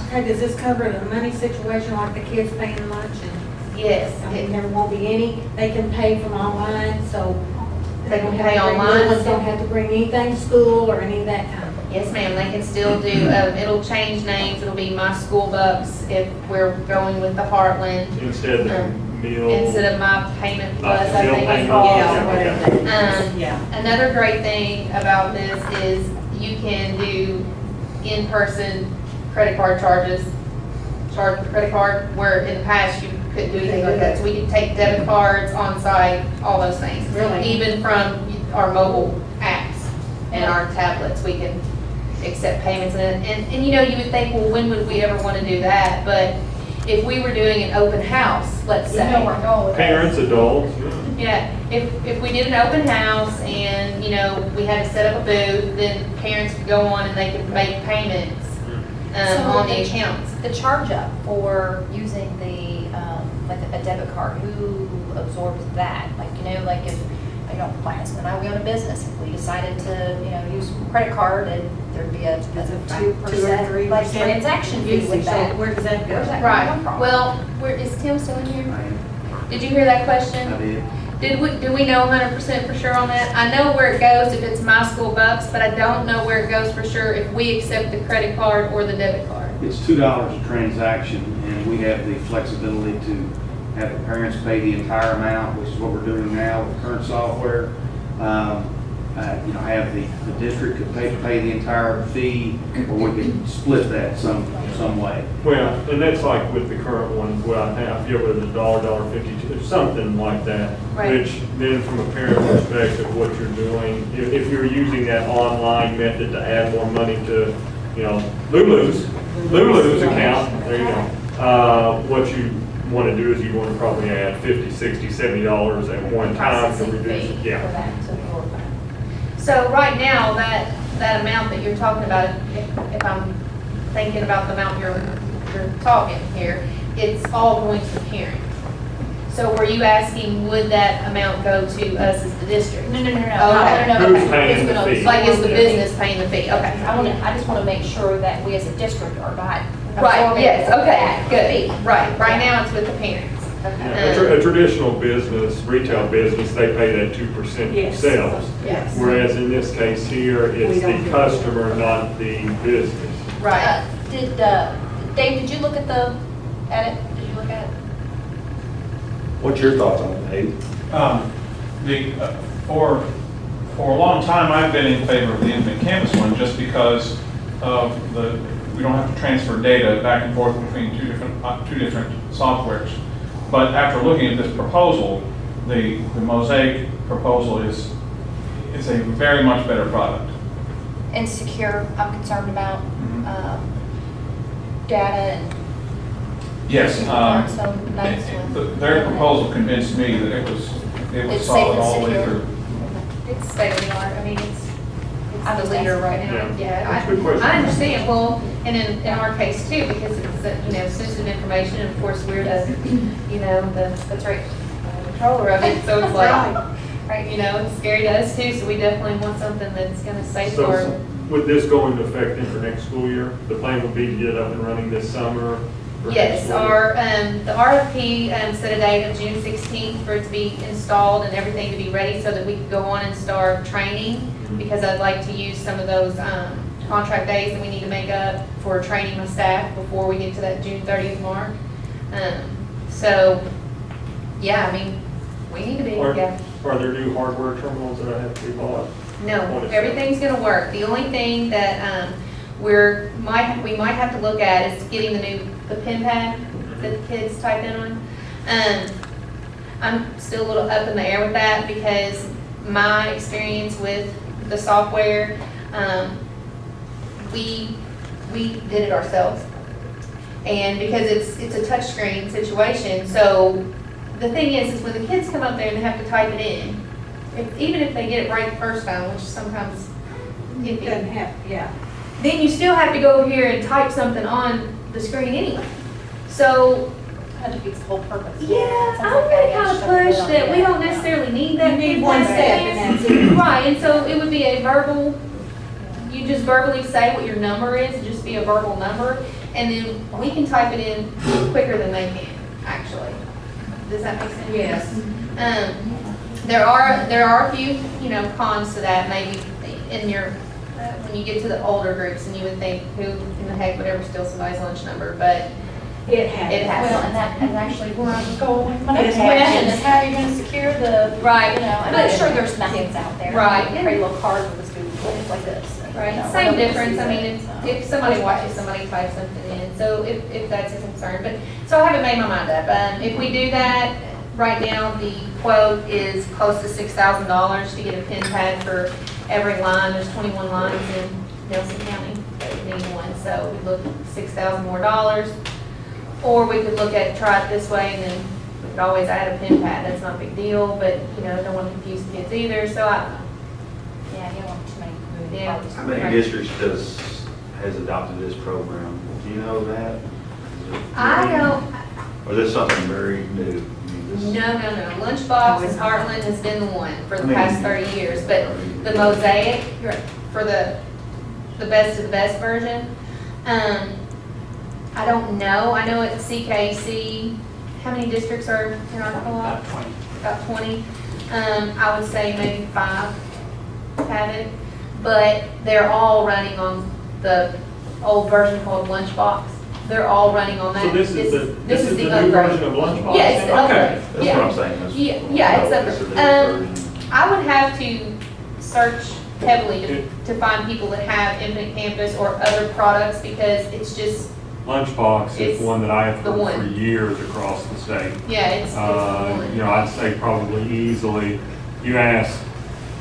Okay, does this cover the money situation, like the kids paying lunch and, Yes, I mean, there won't be any, they can pay from online, so. They can don't pay have to bring- online. little ones don't have to bring anything to school or any of that kind of. yes, ma'am, they can still do, it'll change names, it'll be My School Bucks if we're going with the Heartland. Instead of meal? Instead of My Payment Plus, I Meal think it's payment, called. yeah, okay. Yeah. Another great thing about this is you can do in-person credit card charges, charge with credit card, where in the past you couldn't do anything like that. So we can take debit cards on site, all those things. Really? Even from our mobile apps and our tablets, we can accept payments. And you know, you would think, well, when would we ever want to do that? But if we were doing an open house, let's say. You know where I'm going with that. Parents, adults, yeah. Yeah, if we did an open house and, you know, we had to set up a booth, then parents could go on and they could make payments on the accounts. The charge up for using the, like a debit card, who absorbs that? Like, you know, like if, you know, my husband and I, we own a business, if we decided to, you know, use credit card, and there'd be a 2% like transaction fee with that. Where does that Where's go? that Right, come from? well, is Tim still in here? Did you hear that question? Do we know 100% for sure on that? I know where it goes if it's My School Bucks, but I don't know where it goes for sure if we accept the credit card or the debit card. It's $2 a transaction, and we have the flexibility to have the parents pay the entire amount, which is what we're doing now with current software. You know, have the district could pay the entire fee, or we could split that some way. Well, and that's like with the current one, what I have, yeah, with a $1.52, something like that. Right. Which then from a parent perspective, what you're doing, if you're using that online method to add more money to, you know, Lulu's account, there you go. What you want to do is you want to probably add $50, $60, $70 at one time to Processing reduce fee it. for Yeah. that to absorb that. So right now, that amount that you're talking about, if I'm thinking about the amount you're talking here, it's all going to the parent. So were you asking, would that amount go to us as the district? No. Okay. Who's paying the fee? Like, is the business paying the fee? Okay. I just want to make sure that we as a district are not Right, absorbing yes, that okay, fee. good. Right now it's with the parents. A traditional business, retail business, they pay that 2% Yes. themselves. Yes. Whereas in this case here, it's We don't the do customer, not the business. Right. Dave, did you look at it? Did you look at it? What's your thoughts on it, Dave? For a long time, I've been in favor of the Infinite Campus one just because of we don't have to transfer data back and forth between two different softwares. But after looking at this proposal, the Mosaic proposal is a very much better product. And secure, I'm concerned about Mhm. data and. Yes, Learn some nice with- their proposal convinced me that it was It's safe solid and all the way secure. through. It's state of the art. I mean, it's I'm the just leader asking. right now. Yeah. Yeah, That's a good question. I understand. Well, and in our case too, because it's, you know, sensitive information, and of course, we're the, you know, that's right, controller of it, so it's like, right, you know, it's scary to us too, so we definitely want something that's gonna safeguard. So would this go into effect then for next school year? The plan would be to get it up and running this summer? for next Yes, school year? our, the RFP set a date of June 16th for it to be installed and everything to be ready so that we could go on and start training, because I'd like to use some of those contract days that we need to make up for training my staff before we get to that June 30th mark. So, yeah, I mean, we need to be, yeah. Are there new hardware terminals that have to be bought? No, everything's gonna work. The only thing that we might have to look at is getting the pen pad that the kids type in on. I'm still a little up in the air with that because my experience with the software, we did it ourselves. And because it's a touchscreen situation, so the thing is when the kids come up there and they have to type it in, even if they get it right the first time, which sometimes It iffy, doesn't have, yeah. then you still have to go over here and type something on the screen anyway. So, That defeats the whole purpose. yeah, Sounds I'm like gonna that kind of extra push bit on that we that. don't necessarily need that. You need fifth one step step and that's it. Right, and so it would be a verbal, you just verbally say what your number is, it'd just be a verbal number, and then we can type it in quicker than they can, actually. Does that make sense? Yes. There are a few, cons to that, maybe in your, when you get to the older groups, and you would think, who in the heck would ever steal somebody's lunch number, but It happens. it happens. Well, and that is actually where I was going with my It next happens. question, is how you're gonna secure the, Right. and I'm sure there's methods out there. Right. Pretty little cards with the students, it's like this. Right, You know, same we're difference, able I to mean, see that, if somebody watches somebody type something in, so if that's a concern, but, so I haven't made my mind up. If we do that, right now, the quote is close to $6,000 to get a pen pad for every line, there's 21 lines in Nelson County that would need one, so we look at $6,000 more dollars, or we could look at, try it this way, and then we could always add a pen pad, that's not a big deal, but, don't want to confuse the kids either, so I don't know. Yeah, you don't want too many moving Yeah. parts. How many districts has adopted this program? Do you know that? I don't, Or is this something very new? I mean, this- No. Lunchbox and Heartland has been the one for the I mean- past 30 years, but the Mosaic, for the best of the best version, I don't know. I know at CKC, how many districts are in our co-op? About 20. About 20. I would say maybe 5 have it, but they're all running on the old version called Lunchbox. They're all running on that. So this is the new upgrade. version of Lunchbox? Yeah, it's the Okay. upgrade. That's Yeah. what I'm saying. That's- Yeah, it's This is the new upgrade. version. I would have to search heavily to find people that have Infinite Campus or other products because it's just, Lunchbox It's is one that I have the heard one. for years across the state. yeah, it's the one. I'd say probably easily, you ask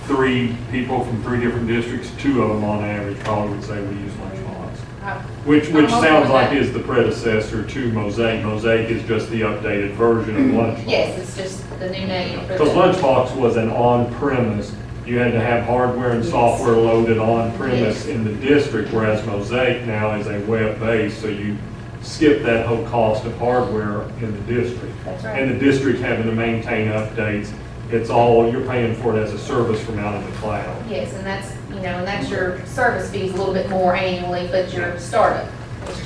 3 people from 3 different districts, 2 of them on average probably would say we use Lunchbox. Which I'm okay sounds with like that. is the predecessor to Mosaic. Mosaic is just the updated version of Lunchbox. Yes, it's just the new name for Because the, Lunchbox was an on-premise, you had to have hardware and software loaded on-premise in the district, whereas Mosaic now is a web-based, so you skip that whole cost of hardware in the district. That's right. And the district having to maintain updates, it's all, you're paying for it as a service from out of the cloud. yes, and that's your service fees a little bit more annually, but your startup.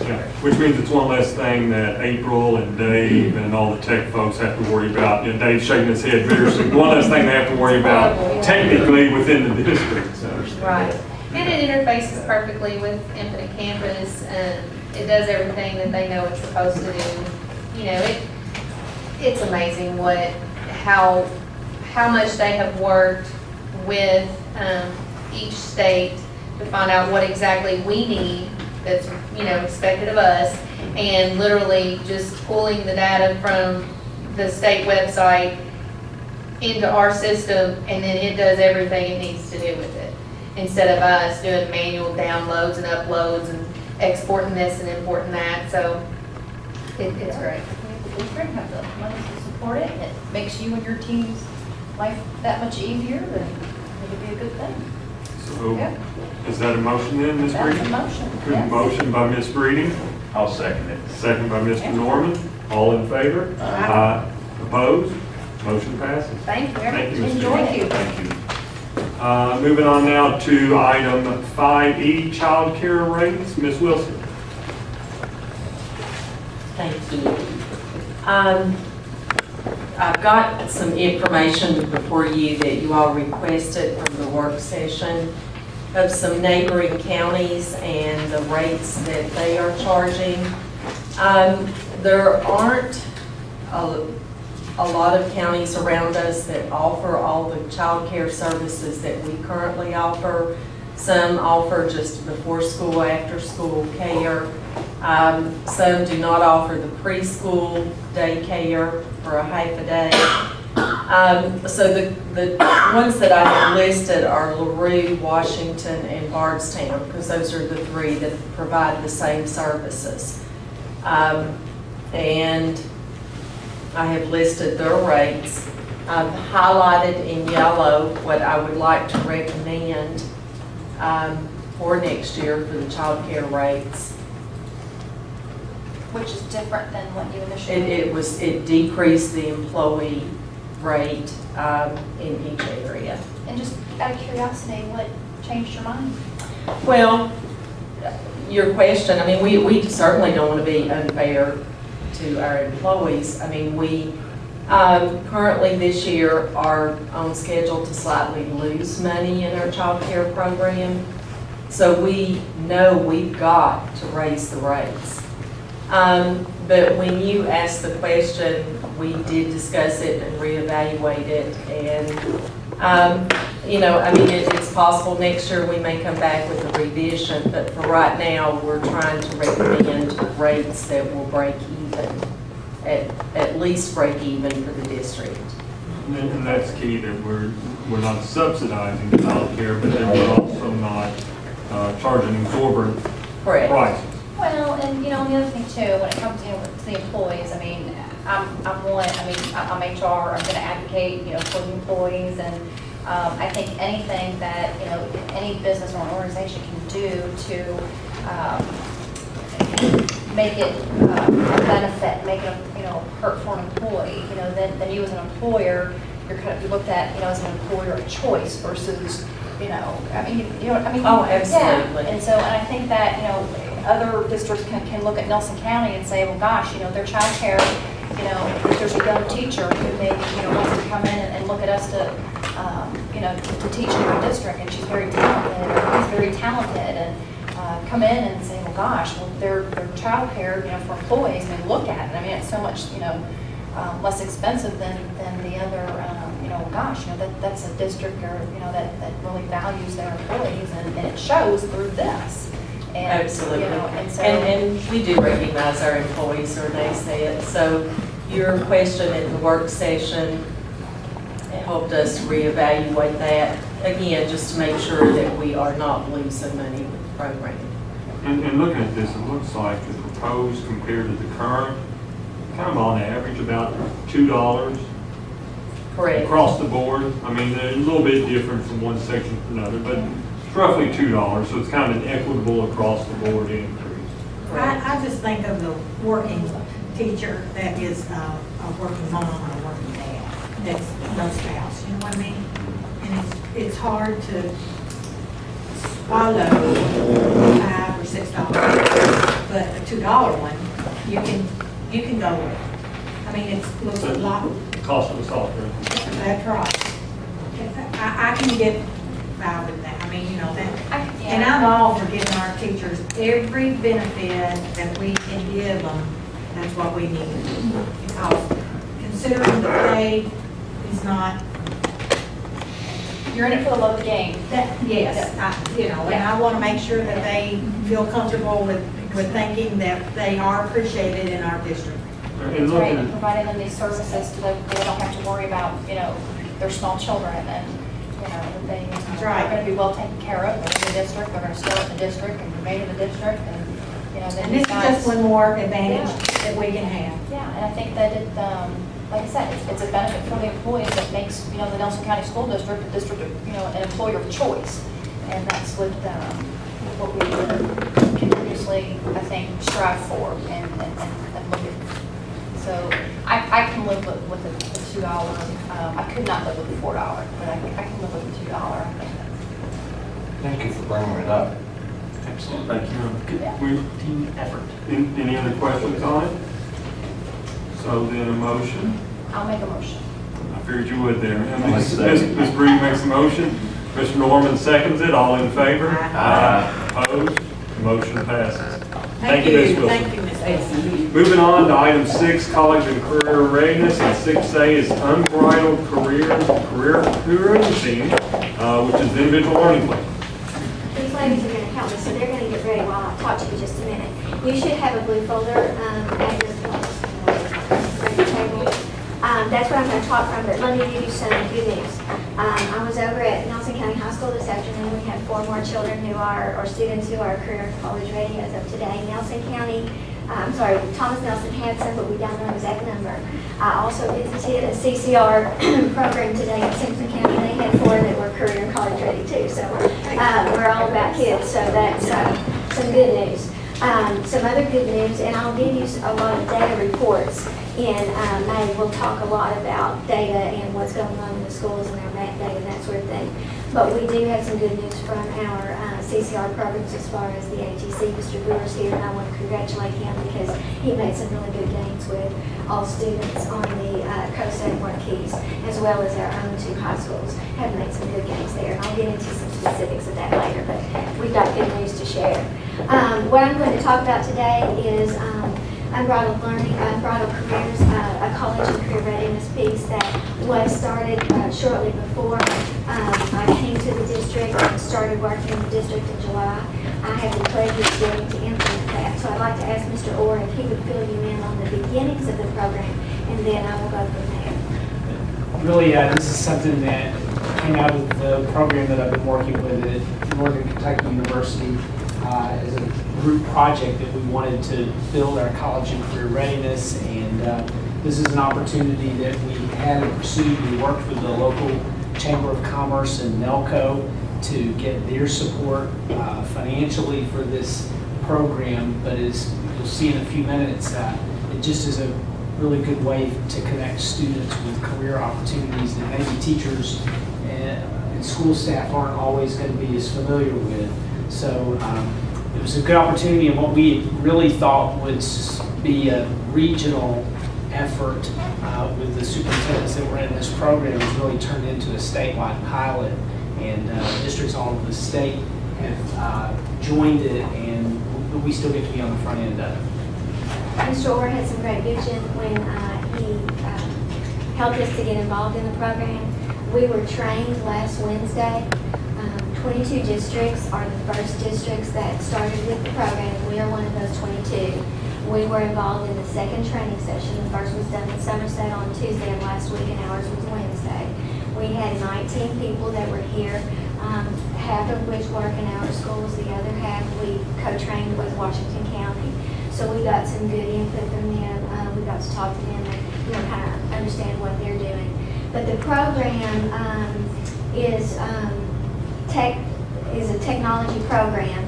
Yeah, which means it's one less thing that April and Dave and all the tech folks have to worry about. Dave's shaking his head vigorously. One less thing they have to worry about technically within the district, so. Right. And it interfaces perfectly with Infinite Campus, and it does everything that they know it's supposed to do. It's amazing how much they have worked with each state to find out what exactly we need that's, expected of us, and literally just pulling the data from the state website into our system, and then it does everything it needs to do with it, instead of us doing manual downloads and uploads and exporting this and importing that, so it's great. The district have the money to support it, and it makes you and your team's life that much easier, then it'd be a good thing. So, Yeah. is that a motion then, Ms. That's Breeden? a motion, Good yes. motion by Ms. Breeden, I'll second it. second by Mr. Norman. All in favor? Aye. Opposed? Motion passes. Thank you very Thank much. you, Mr. Enjoy Norman. you. Thank you. Moving on now to item 5E, child care rates. Ms. Wilson. Thank you. I've got some information before you that you all requested from the work session of some neighboring counties and the rates that they are charging. There aren't a lot of counties around us that offer all the child care services that we currently offer. Some offer just before school, after school care. Some do not offer the preschool daycare for a half a day. So the ones that I have listed are LaRue, Washington, and Bardstown, because those are the 3 that provide the same services. And I have listed their rates. I've highlighted in yellow what I would like to recommend for next year for the child care rates. Which is different than what you initially. It decreased the employee rate in each area. And just out of curiosity, what changed your mind? Well, your question, I mean, we certainly don't want to be unfair to our employees. I mean, we currently this year are on schedule to slightly lose money in our child care program. So we know we've got to raise the rates. But when you asked the question, we did discuss it and reevaluate it. And, you know, I mean, it's possible next year we may come back with a revision, but for right now, we're trying to recommend rates that will break even, at least break even for the district. And that's key, that we're not subsidizing child care, but then we're also not charging exorbitant prices. Well, and you know, the other thing too, when it comes to the employees, I mean, I'm HR, I'm going to advocate, you know, for the employees, and I think anything that, you know, any business or organization can do to make it a benefit, make it a, you know, hurt for an employee, you know, then you as an employer, you're kind of, you looked at, you know, as an employer of choice versus, you know, I mean, you know, I mean, oh, absolutely. Yeah. And so, and I think that, you know, other districts can look at Nelson County and say, well, gosh, you know, their child care, you know, if there's a young teacher who maybe, you know, wants to come in and look at us to, you know, to teach in our district, and she's very talented, or he's very talented, and come in and say, well, gosh, well, their child care, you know, for employees, and look at it. I mean, it's so much, you know, less expensive than the other, you know, gosh, you know, that's a district, or, you know, that really values their employees, and it shows through this. And, absolutely. You know, and, so, and we do recognize our employees, or they say it. So your question at the work session helped us reevaluate that, again, just to make sure that we are not losing money with the program. And looking at this, it looks like the proposed compared to the current, kind of on average about $2 Correct. across the board. I mean, they're a little bit different from one section to another, but it's roughly $2, so it's kind of an equitable across the board increase. I just think of the working teacher that is a working mom or a working dad, that's no spouse, you know what I mean? And it's hard to swallow $5 or $6, but a $2 one, you can go with. I mean, it looks a lot. Cost of the software. That's right. I can get by with that. I mean, you know, that, and I'm all for giving our teachers every benefit that we can give them. That's what we need. Because considering the pay is not. you're in it for the love of the game. Yes, you know, and I want to make sure that they feel comfortable with thinking that they are appreciated in our district. That's right, and providing them these services so that they don't have to worry about, you know, their small children, and, you know, they are going to be well taken care of. They're in the district, they're going to start in the district and remain in the district, and, you know, then And this is just one more advantage that we can have. Yeah, and I think that it, like I said, it's a benefit for the employees that makes, you know, the Nelson County School District a district, you know, an employer of choice. And that's what we continuously, I think, strive for and look at. So I can live with the $2. I could not live with the $4, but I can live with the $2. Thank you for bringing it up. Absolutely. Thank you. Team effort. Any other questions on it? So then a motion. I'll make a motion. I figured you would there. Ms. Bree makes a motion. Mr. Norman seconds it. All in favor? Aye. Opposed? Motion passes. Thank you, Ms. Wilson. Thank you, Ms. Wilson. Moving on to item 6, college and career readiness, and 6A is unbridled career cruising, which is the individual learning plan. These ladies are going to help me, so they're going to get ready while I talk to you just a minute. You should have a blue folder at your table. That's what I'm going to talk from, but let me give you some good news. I was over at Nelson County High School this afternoon. We have 4 more children who are, or students who are career college ready as of today. Nelson County Thomas Nelson had some, but we don't know the exact number. I also visited a CCR program today in Simpson County. They had 4 that were career and college ready too. So we're all about kids, so that's some good news. Some other good news, and I'll give you a lot of data reports in May. We'll talk a lot about data and what's going on in the schools and our MAC data and that sort of thing. But we do have some good news from our CCR programs as far as the ATC. Mr. Brewer's here, and I want to congratulate him because he made some really good gains with all students on the Coast and Keys, as well as our own 2 high schools have made some good gains there. And I'll get into some specifics of that later, but we've got good news to share. What I'm going to talk about today is Unbridled Learning, Unbridled Careers, a college and career readiness piece that was started shortly before I came to the district and started working in the district in July. I have the pleasure of getting to implement that. So I'd like to ask Mr. Orr if he would fill you in on the beginnings of the program, and then I will go from there. Really, this is something that came out of the program that I've been working with at Northern Kentucky University as a group project that we wanted to build our college and career readiness. And this is an opportunity that we had pursued. We worked with the local Chamber of Commerce and NELCO to get their support financially for this program. But as you'll see in a few minutes, it just is a really good way to connect students with career opportunities that maybe teachers and school staff aren't always going to be as familiar with. So it was a good opportunity, and what we really thought would be a regional effort with the superintendents that were in this program has really turned into a statewide pilot, and districts all over the state have joined it, and we still get to be on the front end of it. Mr. Orr had some great vision when he helped us to get involved in the program. We were trained last Wednesday. 22 districts are the first districts that started with the program. We are one of those 22. We were involved in the second training session. The first was done in Somerset on Tuesday of last week, and ours was Wednesday. We had 19 people that were here, half of which work in our schools. The other half we co-trained with Washington County. So we got some good input from them. We got to talk to them and kind of understand what they're doing. But the program is a technology program.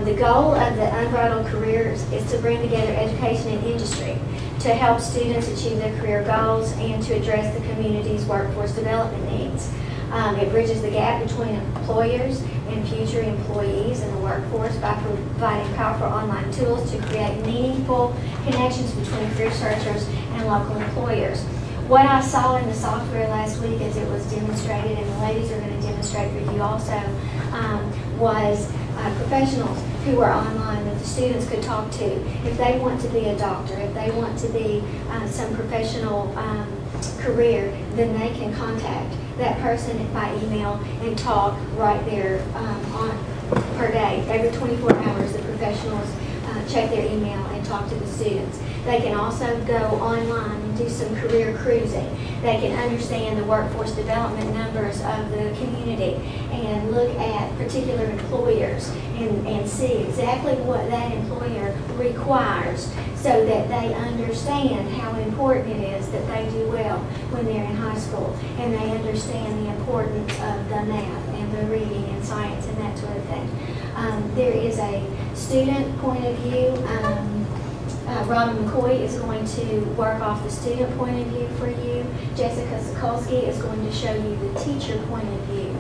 The goal of the Unbridled Careers is to bring together education and industry to help students achieve their career goals and to address the community's workforce development needs. It bridges the gap between employers and future employees in the workforce by providing powerful online tools to create meaningful connections between career searchers and local employers. What I saw in the software last week as it was demonstrated, and the ladies are going to demonstrate for you also, was professionals who were online that the students could talk to. If they want to be a doctor, if they want to be some professional career, then they can contact that person by email and talk right there per day. Every 24 hours, the professionals check their email and talk to the students. They can also go online and do some career cruising. They can understand the workforce development numbers of the community and look at particular employers and see exactly what that employer requires so that they understand how important it is that they do well when they're in high school, and they understand the importance of the math and the reading and science and that sort of thing. There is a student point of view. Robin McCoy is going to work off the student point of view for you. Jessica Sokolsky is going to show you the teacher point of view.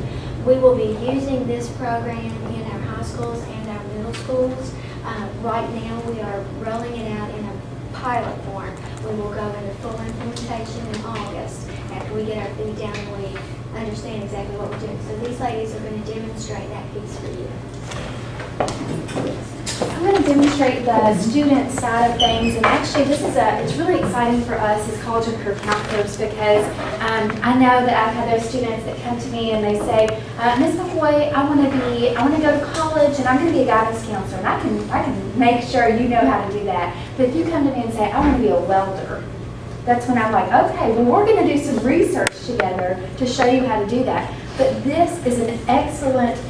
We will be using this program in our high schools and our middle schools. Right now, we are rolling it out in a pilot form. We will go into full implementation in August after we get our feet down and we understand exactly what we're doing. So these ladies are going to demonstrate that piece for you. I'm going to demonstrate the student side of things, and actually it's really exciting for us as college and career counselors because I know that I've had those students that come to me and they say, Ms. McCoy, I want to go to college and I'm going to be a guidance counselor, and I can make sure you know how to do that. But if you come to me and say, I want to be a welder, that's when I'm like, okay, well, we're going to do some research together to show you how to do that. But this is an excellent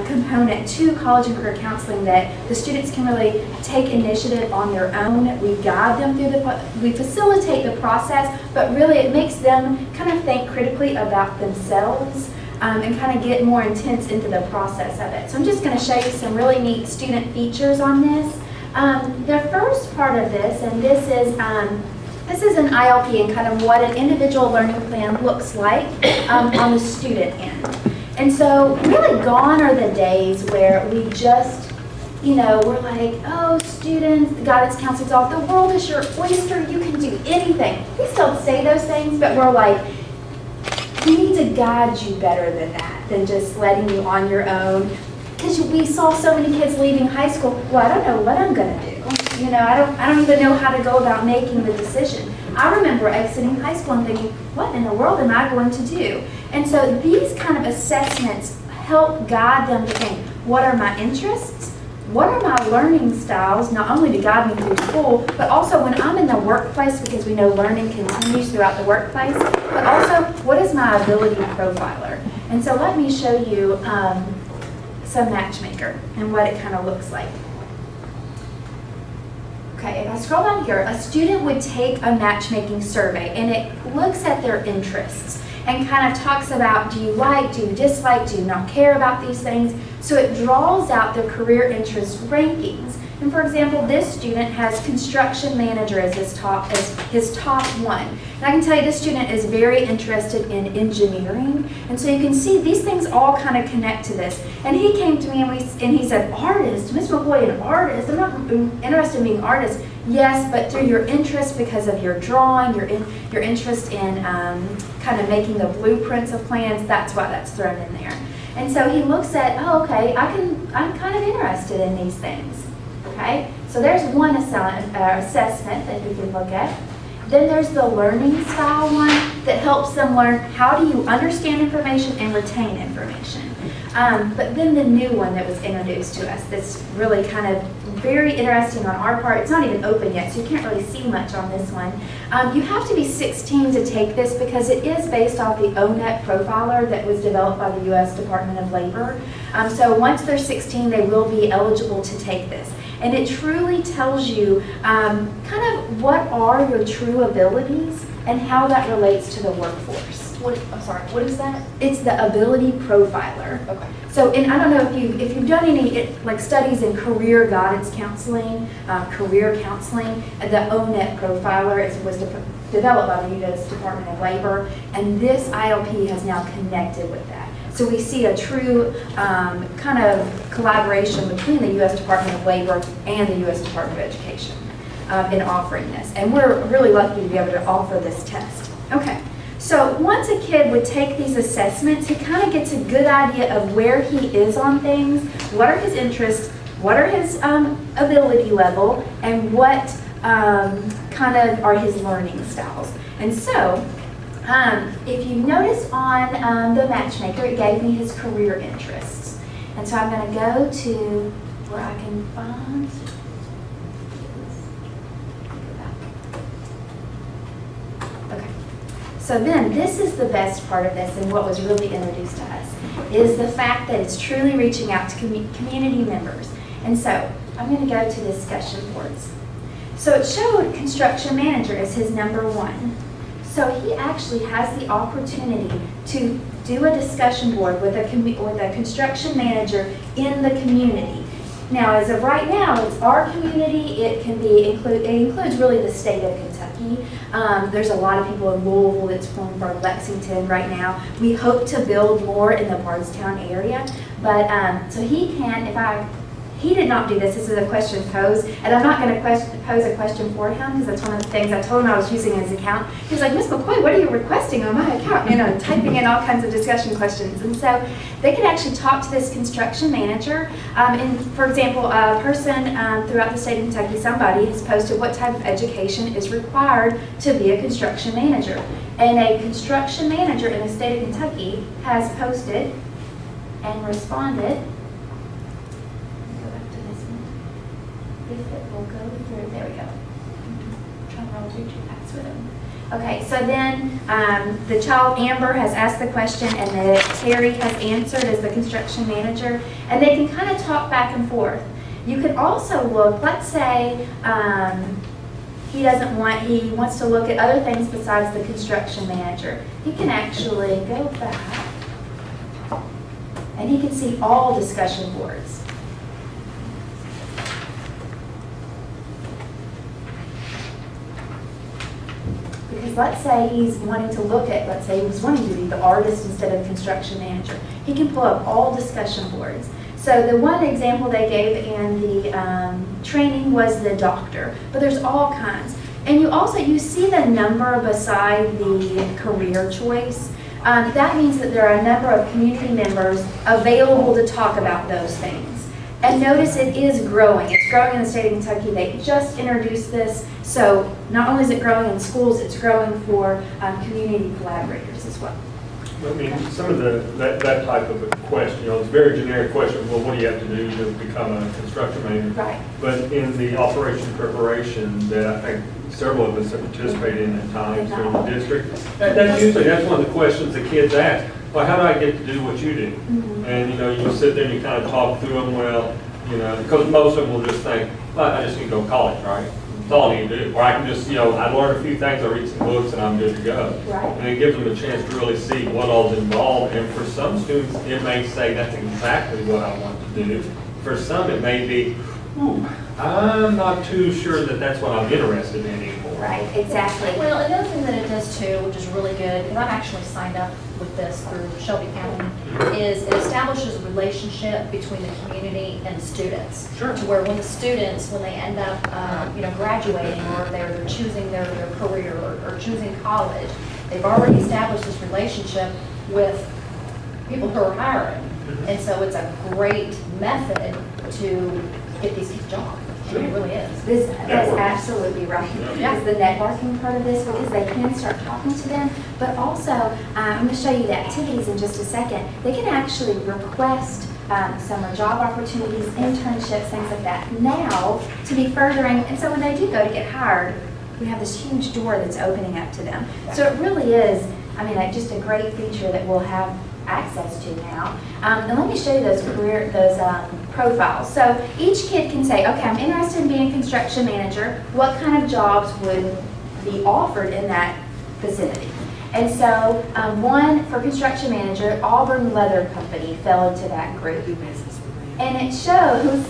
component to college and career counseling that the students can really take initiative on their own. We guide them through we facilitate the process, but really it makes them kind of think critically about themselves and kind of get more intense into the process of it. So I'm just going to show you some really neat student features on this. The first part of this, and this is an ILP and kind of what an individual learning plan looks like on the student end. And so really gone are the days where we just, we're like, oh, students, the guidance counselor's off, the world is your oyster, you can do anything. We still say those things, but we're like, we need to guide you better than that, than just letting you on your own. Because we saw so many kids leaving high school, well, I don't know what I'm going to do. I don't even know how to go about making the decision. I remember exiting high school and thinking, what in the world am I going to do? And so these kind of assessments help guide them to think, what are my interests? What are my learning styles, not only to guide me through school, but also when I'm in the workplace, because we know learning continues throughout the workplace, but also what is my ability profiler? And so let me show you some Matchmaker and what it kind of looks like. Okay, if I scroll down here, a student would take a matchmaking survey and it looks at their interests and kind of talks about, do you like, do you dislike, do you not care about these things? So it draws out their career interest rankings. And for example, this student has construction manager as his top one. And I can tell you this student is very interested in engineering. And so you can see these things all kind of connect to this. And he came to me and he said, artist, Ms. McCoy, an artist? I'm not interested in being an artist. Yes, but through your interest because of your drawing, your interest in kind of making the blueprints of plans, that's why that's thrown in there. And so he looks at, oh, okay, I'm kind of interested in these things. Okay, so there's one assessment that you can look at. Then there's the learning style one that helps them learn how do you understand information and retain information. But then the new one that was introduced to us that's really kind of very interesting on our part, it's not even open yet, so you can't really see much on this one. You have to be 16 to take this because it is based off the ONET profiler that was developed by the U.S. Department of Labor. So once they're 16, they will be eligible to take this. And it truly tells you kind of what are your true abilities and how that relates to the workforce. I'm sorry, what is that? It's the ability profiler. Okay. So, and I don't know if you've done any like studies in career guidance counseling, career counseling. The ONET profiler was developed by the U.S. Department of Labor, and this ILP has now connected with that. So we see a true kind of collaboration between the U.S. Department of Labor and the U.S. Department of Education in offering this. And we're really lucky to be able to offer this test. Okay, so once a kid would take these assessments, he kind of gets a good idea of where he is on things, what are his interests, what are his ability level, and what kind of are his learning styles. And so, if you notice on the Matchmaker, it gave me his career interests. And so I'm going to go to where I can find. Okay. So then this is the best part of this and what was really introduced to us is the fact that it's truly reaching out to community members. And so I'm going to go to discussion boards. So it showed construction manager as his number one. So he actually has the opportunity to do a discussion board with a construction manager in the community. Now, as of right now, it's our community. It includes really the state of Kentucky. There's a lot of people in Louisville that's pulling for Lexington right now. We hope to build more in the Bardstown area. But so he can, he did not do this. This is a question posed, and I'm not going to pose a question for him because that's one of the things I told him I was using his account. He was like, Ms. McCoy, what are you requesting on my account? Typing in all kinds of discussion questions. And so they could actually talk to this construction manager. And for example, a person throughout the state of Kentucky, somebody has posted what type of education is required to be a construction manager. And a construction manager in the state of Kentucky has posted and responded. If it will go through, there we go. I'm trying to roll through too fast with them. Okay, so then the child Amber has asked the question and Terry has answered as the construction manager, and they can kind of talk back and forth. You could also look, let's say, he wants to look at other things besides the construction manager. He can actually go back, and he can see all discussion boards. Because let's say he's wanting to look at, let's say he was wanting to be the artist instead of construction manager. He can pull up all discussion boards. So the one example they gave in the training was the doctor, but there's all kinds. And you see the number beside the career choice. That means that there are a number of community members available to talk about those things. And notice it is growing. It's growing in the state of Kentucky. They just introduced this. So not only is it growing in schools, it's growing for community collaborators as well. I mean, some of that type of a question, it's a very generic question. Well, what do you have to do to become a construction manager? Right. But in the operation preparation that I think several of us have participated in at times through the district, that's one of the questions the kids ask. Well, how do I get to do what you do? Mm-hmm. And you sit there and you kind of talk through them. Well, because most of them will just think, well, I just need to go to college, right? That's all I need to do. Or I can just, I learn a few things, I read some books, and I'm good to go. Right. And it gives them a chance to really see what all's involved. And for some students, it may say that's exactly what I want to do. For some, it may be, I'm not too sure that that's what I'm interested in anymore. Right, exactly. Well, another thing that it does too, which is really good, and I've actually signed up with this through Shelby County, is it establishes a relationship between the community and the students. Sure. To where when the students, when they end up, graduating, or they're choosing their career or choosing college, they've already established this relationship with people who are hiring. And so it's a great method to get these kids jobs. It really is. That's absolutely right. Yeah. It's the networking part of this, because they can start talking to them, but also, I'm going to show you the activities in just a second. They can actually request summer job opportunities, internships, things like that now to be furthering. And so when they do go to get hired, we have this huge door that's opening up to them. So it really is, just a great feature that we'll have access to now. And let me show you those profiles. So each kid can say, okay, I'm interested in being a construction manager. What kind of jobs would be offered in that vicinity? And so one for construction manager, Auburn Leather Company fell into that group. And it shows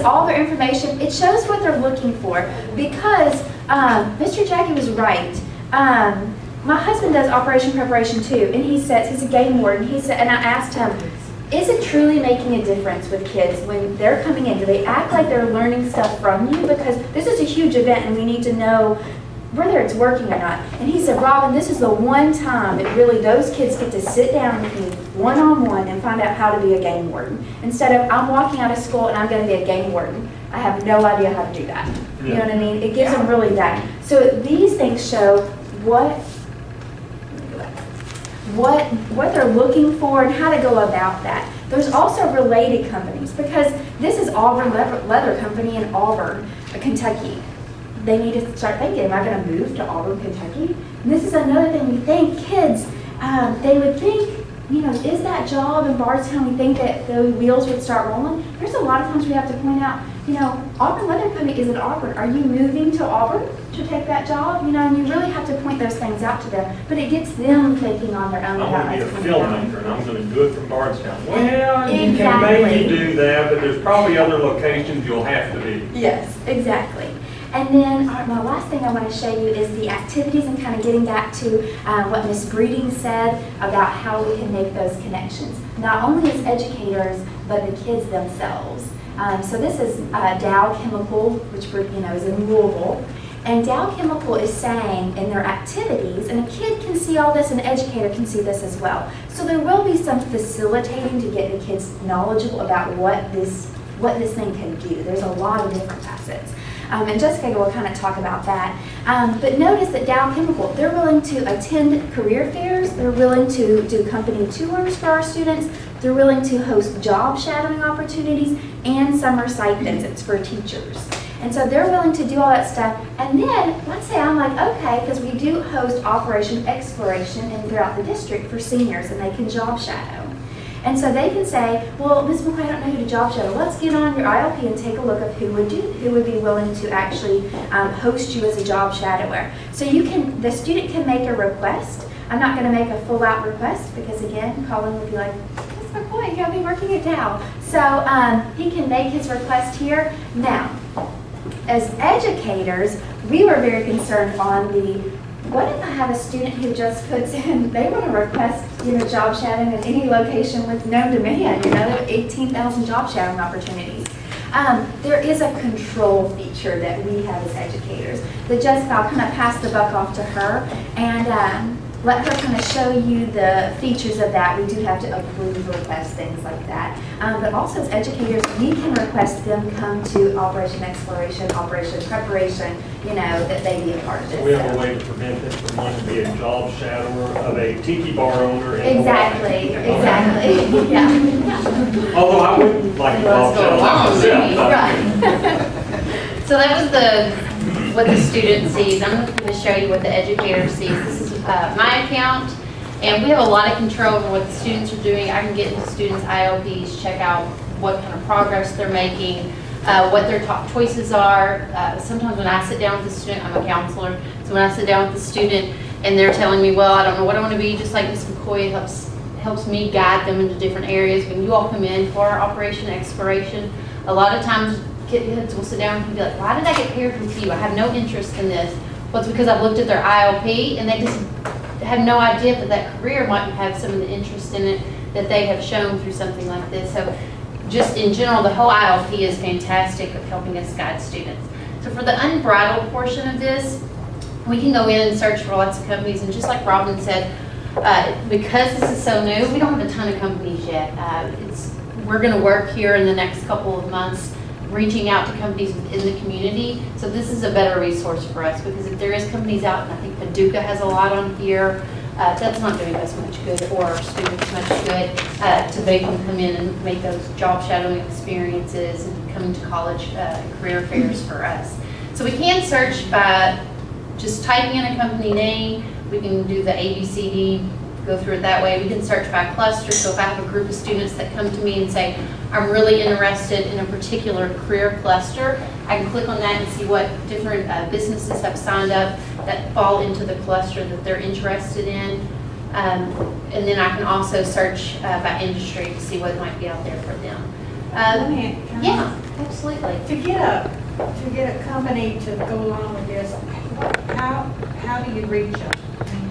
all their information. It shows what they're looking for, because Mr. Jackie was right. My husband does operation preparation too, and he says, he's a game warden. He said, and I asked him, is it truly making a difference with kids when they're coming in? Do they act like they're learning stuff from you? Because this is a huge event and we need to know whether it's working or not. And he said, Robin, this is the one time that really those kids get to sit down with me one-on-one and find out how to be a game warden. Instead of, I'm walking out of school and I'm going to be a game warden. I have no idea how to do that. You know what I mean? It gives them really that. So these things show what they're looking for and how to go about that. There's also related companies, because this is Auburn Leather Company in Auburn, Kentucky. They need to start thinking, am I going to move to Auburn, Kentucky? And this is another thing we think, kids, they would think, is that job in Bardstown, we think that the wheels would start rolling. There's a lot of times we have to point out, Auburn Leather Company is in Auburn. Are you moving to Auburn to take that job? And you really have to point those things out to them. But it gets them thinking on their own. I'm going to be a filmmaker and I'm going to do it from Bardstown. Well, exactly. You can maybe do that, but there's probably other locations you'll have to be. Yes, exactly. And then my last thing I want to show you is the activities, and kind of getting back to what Ms. Breeding said about how we can make those connections, not only as educators, but the kids themselves. So this is Dow Chemical, which is in Louisville. And Dow Chemical is saying in their activities, and a kid can see all this, and an educator can see this as well. So there will be some facilitating to get the kids knowledgeable about what this thing can do. There's a lot of different facets. And Jessica will kind of talk about that. But notice that Dow Chemical, they're willing to attend career fairs. They're willing to do company tours for our students. They're willing to host job shadowing opportunities and summer site visits for teachers. And so they're willing to do all that stuff. And then, let's say I'm like, okay, because we do host Operation Exploration and throughout the district for seniors, and they can job shadow. And so they can say, well, Ms. McCoy, I don't know who to job shadow. Let's get on your ILP and take a look of who would be willing to actually host you as a job shadower. So the student can make a request. I'm not going to make a full out request because again, Colin would be like, Ms. McCoy, you'll be working at Dow. So he can make his request here. Now, as educators, we were very concerned on what if I have a student who just puts in, they want to request, job shadowing at any location with no demand, there are 18,000 job shadowing opportunities. There is a control feature that we have as educators that Jessica, I'll kind of pass the buck off to her and let her kind of show you the features of that. We do have to approve requests, things like that. But also as educators, we can request them come to Operation Exploration, Operation Preparation, that they be a part of this. We have a way to prevent them from wanting to be a job shadower of a tiki bar owner. Exactly. Yeah. Although I wouldn't like a job shadower myself. So that was what the student sees. I'm going to show you what the educator sees. This is my account, and we have a lot of control over what the students are doing. I can get into students' ILPs, check out what kind of progress they're making, what their top choices are. Sometimes when I sit down with the student, I'm a counselor, so when I sit down with the student and they're telling me, well, I don't know what I want to be, just like Ms. McCoy helps me guide them into different areas. When you all come in for our Operation Exploration, a lot of times kids will sit down and be like, why did I get paired with you? I have no interest in this. Well, it's because I've looked at their ILP and they just have no idea that career might have some of the interest in it that they have shown through something like this. So just in general, the whole ILP is fantastic of helping us guide students. So for the unbridled portion of this, we can go in and search for lots of companies, and just like Robin said, because this is so new, we don't have a ton of companies yet. We're going to work here in the next couple of months reaching out to companies within the community. So this is a better resource for us, because if there is companies out, and I think Paducah has a lot on here, that's not doing us much good or our students much good to make them come in and make those job shadowing experiences and come to college career fairs for us. So we can search by just typing in a company name. We can do the ABCD, go through it that way. We can search by cluster. So if I have a group of students that come to me and say, I'm really interested in a particular career cluster, I can click on that and see what different businesses have signed up that fall into the cluster that they're interested in. And then I can also search by industry to see what might be out there for them. Yeah, absolutely. To get a company to go along with this, how do you reach them?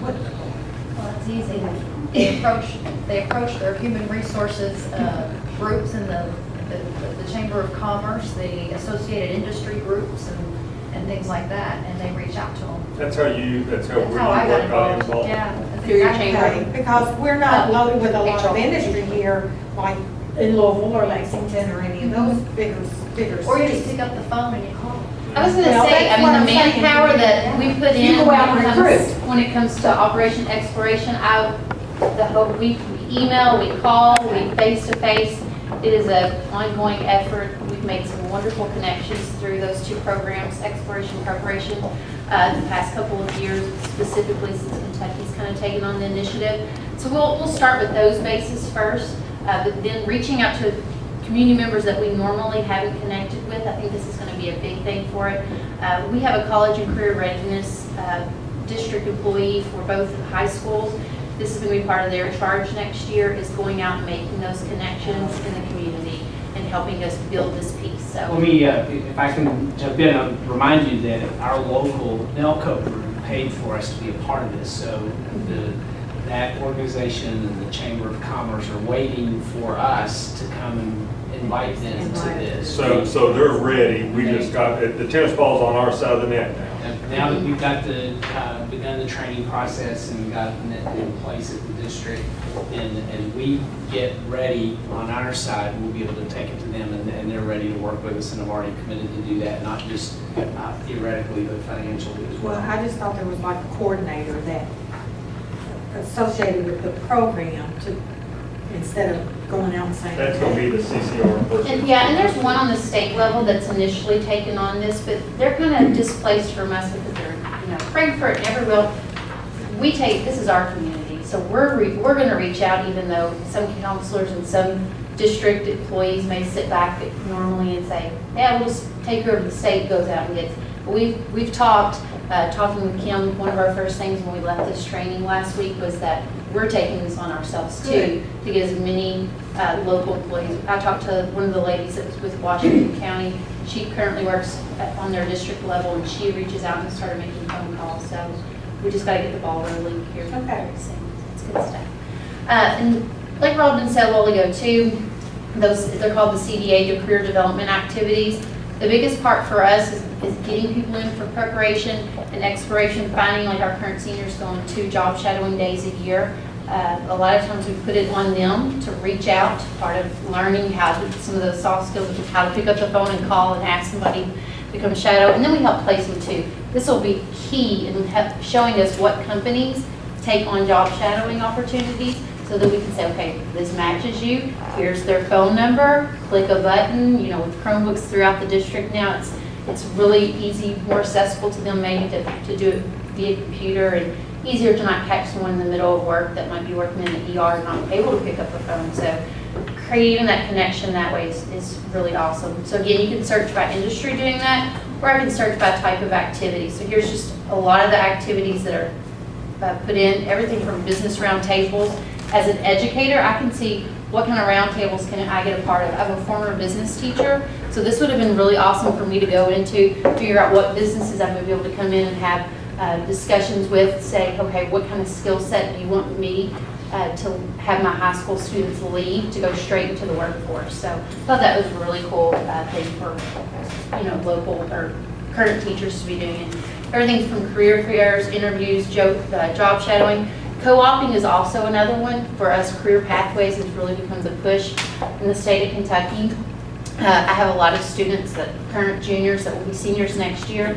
Well, it's easy. They approach their human resources groups in the Chamber of Commerce, the associated industry groups, and things like that, and they reach out to them. That's how I got involved. Yeah, that's Through your exactly chamber. right. Because we're not loaded with a lot of industry here, like in Louisville or Lexington or any of those bigger Or you just cities. pick up the phone and you call. I was going to Well, say, that's I what mean, I'm the saying. manpower that we put You in go out and recruit. when it comes to Operation Exploration, we email, we call, we face-to-face. It is an ongoing effort. We've made some wonderful connections through those two programs, Exploration Preparation, the past couple of years, specifically since Kentucky's kind of taken on the initiative. So we'll start with those bases first, but then reaching out to community members that we normally haven't connected with. I think this is going to be a big thing for it. We have a college and career readiness district employee for both high schools. This is going to be part of their charge next year, is going out and making those connections in the community and helping us build this piece. So Let me, if I can jump in, I'll remind you that our local NELCO group paid for us to be a part of this. So that organization and the Chamber of Commerce are waiting for us to come and invite them to this. So they're ready. We just got, the tennis ball's on our side of the net now. Now that we've got begun the training process and gotten it in place at the district, and we get ready on our side, we'll be able to take it to them, and they're ready to work with us, and have already committed to do that, not just theoretically, but financially as well. Well, I just thought there was like a coordinator that associated with the program to, instead of going out and saying. That's going to be the CCR person. And yeah, and there's one on the state level that's initially taken on this, but they're kind of displaced from us because they're, Frankfurt and everywhere. We take, this is our community, so we're going to reach out, even though some counselors and some district employees may sit back normally and say, yeah, we'll just take her to the state, goes out and gets. But we've talked, talking with Kim, one of our first things when we left this training last week was that we're taking this on ourselves too, to get as many local employees. I talked to one of the ladies that was with Washington County. She currently works on their district level, and she reaches out and started making phone calls. So we just got to get the ball rolling here. Okay. It's good stuff. And like Robin said a while ago too, they're called the CDA, the Career Development Activities. The biggest part for us is getting people in for preparation and exploration, finding like our current seniors going 2 job shadowing days a year. A lot of times we put it on them to reach out, part of learning how to, some of those soft skills, how to pick up the phone and call and ask somebody to come shadow. And then we help place them too. This will be key in showing us what companies take on job shadowing opportunities so that we can say, okay, this matches you. Here's their phone number. Click a button. With Chromebooks throughout the district now, it's really easy, more accessible to them maybe to do it via computer, and easier to not catch someone in the middle of work that might be working in the ER and not able to pick up the phone. So creating that connection that way is really awesome. So again, you can search by industry doing that, or I can search by type of activity. So here's just a lot of the activities that are put in, everything from business roundtables. As an educator, I can see what kind of roundtables can I get a part of. I'm a former business teacher, so this would have been really awesome for me to go into, figure out what businesses I would be able to come in and have discussions with, say, okay, what kind of skill set do you want me to have my high school students leave to go straight into the workforce? So I thought that was a really cool thing for local or current teachers to be doing. Everything from career fairs, interviews, job shadowing. Co-oping is also another one for us. Career Pathways has really become the push in the state of Kentucky. I have a lot of students, current juniors that will be seniors next year,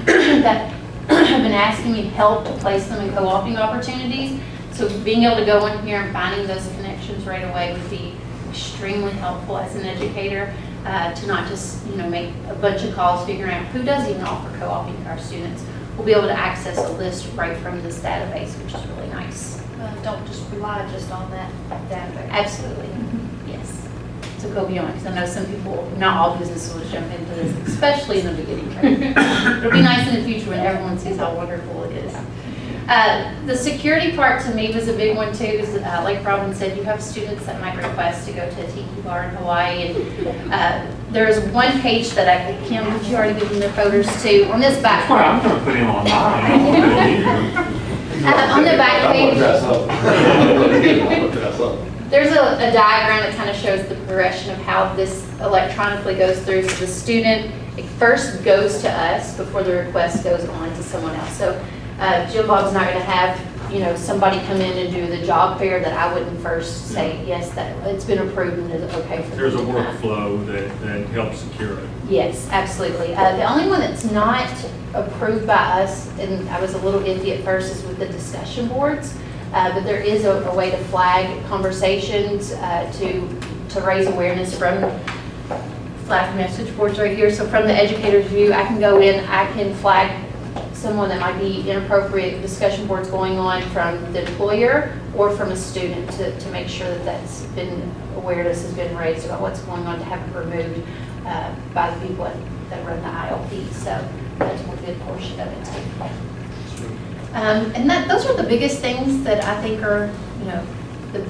that have been asking me help to place them in co-oping opportunities. So being able to go in here and finding those connections right away would be extremely helpful as an educator, to not just make a bunch of calls figuring out who does even offer co-oping to our students. We'll be able to access a list right from this database, which is really nice. Don't just rely just on that database. Absolutely, yes. So go beyond, because I know some people, not all businesses will jump into this, especially in the beginning. It'll be nice in the future when everyone sees how wonderful it is. The security part to me was a big one too, because like Robin said, you have students that might request to go to a tiki bar in Hawaii, and there's one page that Kim, did you already give them their photos to? On this back. Well, I'm going to put him on mine. On the back page, there's a diagram that kind of shows the progression of how this electronically goes through. So the student, it first goes to us before the request goes on to someone else. So Jim Bob's not going to have somebody come in and do the job fair that I wouldn't first say, yes, that it's been approved and is okay for There's a workflow that helps secure it. Yes, absolutely. The only one that's not approved by us, and I was a little iffy at first, is with the discussion boards. But there is a way to flag conversations, to raise awareness from flag message boards right here. So from the educator's view, I can go in, I can flag someone that might be inappropriate discussion boards going on from the employer or from a student to make sure that awareness has been raised about what's going on, to have it removed by the people that run the ILP. So that's one good portion of it too. And those are the biggest things that I think are, the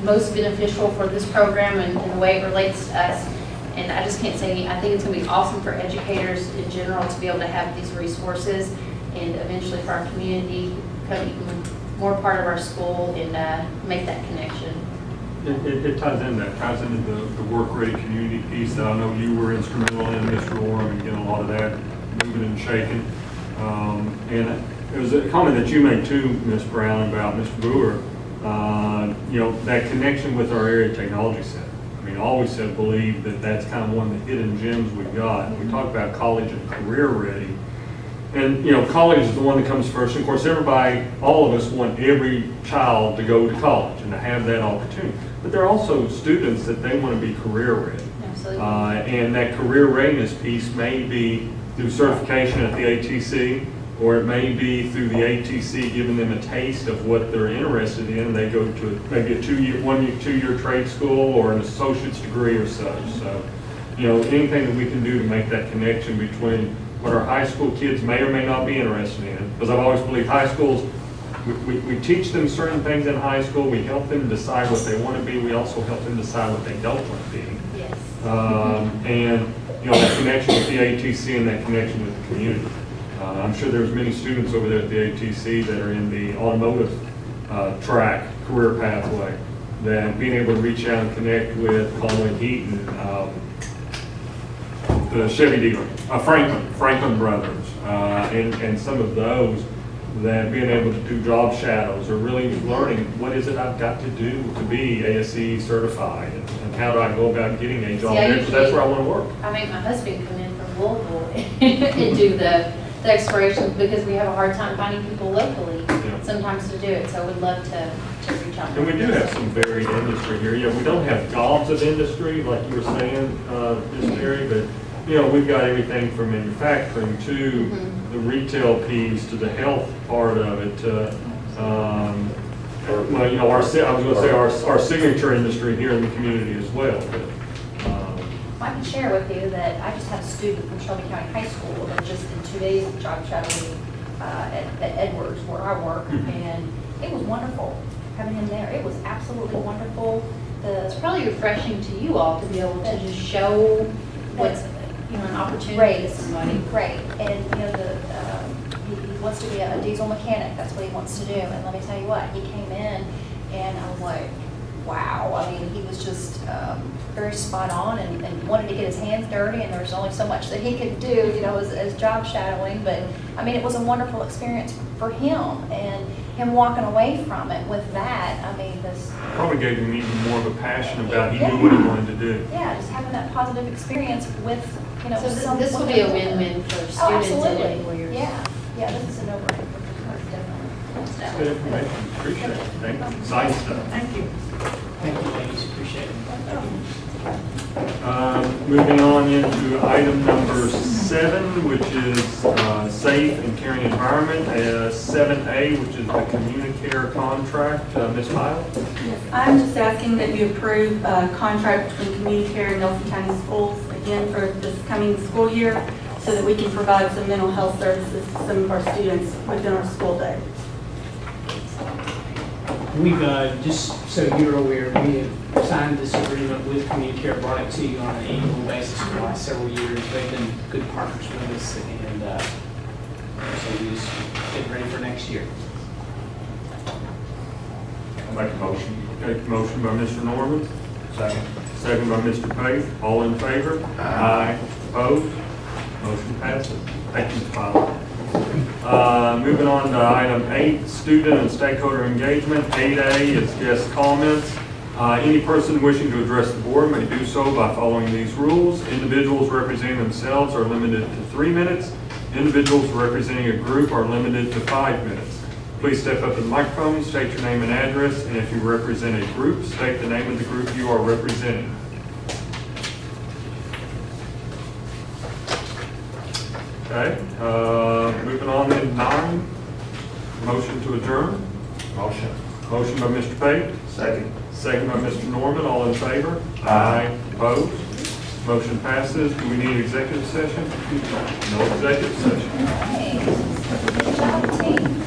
most beneficial for this program and the way it relates to us. And I just can't say, I think it's going to be awesome for educators in general to be able to have these resources, and eventually for our community, become even more part of our school and make that connection. It ties into the work-ready community piece that I know you were instrumental in, Mr. Orem, and getting a lot of that moving and shaking. And it was a comment that you made too, Ms. Brown, about Mr. Brewer, that connection with our area technology center. I mean, I always have believed that that's kind of one of the hidden gems we've got. And we talk about college and career ready. And, college is the one that comes first. And of course, all of us want every child to go to college and to have that opportunity. but they're also students that they want to be career ready. Absolutely. And that career readiness piece may be through certification at the ATC, or it may be through the ATC giving them a taste of what they're interested in. They go to maybe a two-year trade school or an associate's degree or such. So, anything that we can do to make that connection between what our high school kids may or may not be interested in. Because I've always believed high schools, we teach them certain things in high school. We help them decide what they want to be. We also help them decide what they don't want to be. Yes. And, that connection with the ATC and that connection with the community. I'm sure there's many students over there at the ATC that are in the automotive track career pathway, that being able to reach out and connect with Colin Heaton, the Chevy dealer, Franklin Brothers, and some of those, that being able to do job shadows or really learning what is it I've got to do to be ASE certified, and how do I go about getting a job there, because that's where I want to work. I make my husband come in from Louisville and do the explorations, because we have a hard time finding people locally sometimes to do it, so we'd love to reach out. And we do have some varied industry here. We don't have gobs of industry, like you were saying, Ms. Terry, but, we've got everything from manufacturing to the retail piece to the health part of it. Our signature industry here in the community as well. But, I can share with you that I just had a student from Shelby County High School that just in 2 days of job shadowing at Edwards, where I work, and it was wonderful having him there. It was absolutely wonderful. It's probably refreshing to you all to be able to just show what's, an opportunity to somebody. Great. And, he wants to be a diesel mechanic. That's what he wants to do. And let me tell you what, he came in and I was like, wow. I mean, he was just very spot on and wanted to get his hands dirty, and there was only so much that he could do, as job shadowing. But, I mean, it was a wonderful experience for him, and him walking away from it with that, I mean, this... Probably gave him even more of a passion about he knew what he wanted to do. Yeah, just having that positive experience with, So this will be a win-win for students and employers. Yeah, this is a no-brainer, definitely. Good information. Appreciate it. Thank you. Exciting stuff. Thank you. Thank you, ladies, appreciate it. Moving on into item number 7, which is safe and caring environment. 7A, which is the Communicare contract. Ms. Miles? I'm just asking that you approve a contract between Communicare and Nelson County Schools, again, for this coming school year, so that we can provide some mental health services to some of our students within our school day. We've, just so you're aware, we have signed this agreement with Communicare, brought it to you on an annual basis for the last several years. They've been good partners with us, and so we just get ready for next year. I'll make a motion. Okay, motion by Mr. Norman. Second by Mr. Pate. All in favor? Aye. Opposed? Motion passes. Thank you, Ms. Miles. Moving on to item 8, student and stakeholder engagement. 8A is guest comments. Any person wishing to address the board may do so by following these rules. Individuals representing themselves are limited to 3 minutes. Individuals representing a group are limited to 5 minutes. Please step up to the microphone, state your name and address, and if you represent a group, state the name of the group you are representing. Okay, moving on to 9, motion to adjourn. Motion. Motion by Mr. Pate. Second by Mr. Norman. All in favor? Aye. Opposed? Motion passes. Do we need executive session? No executive session. Hey, good job, team.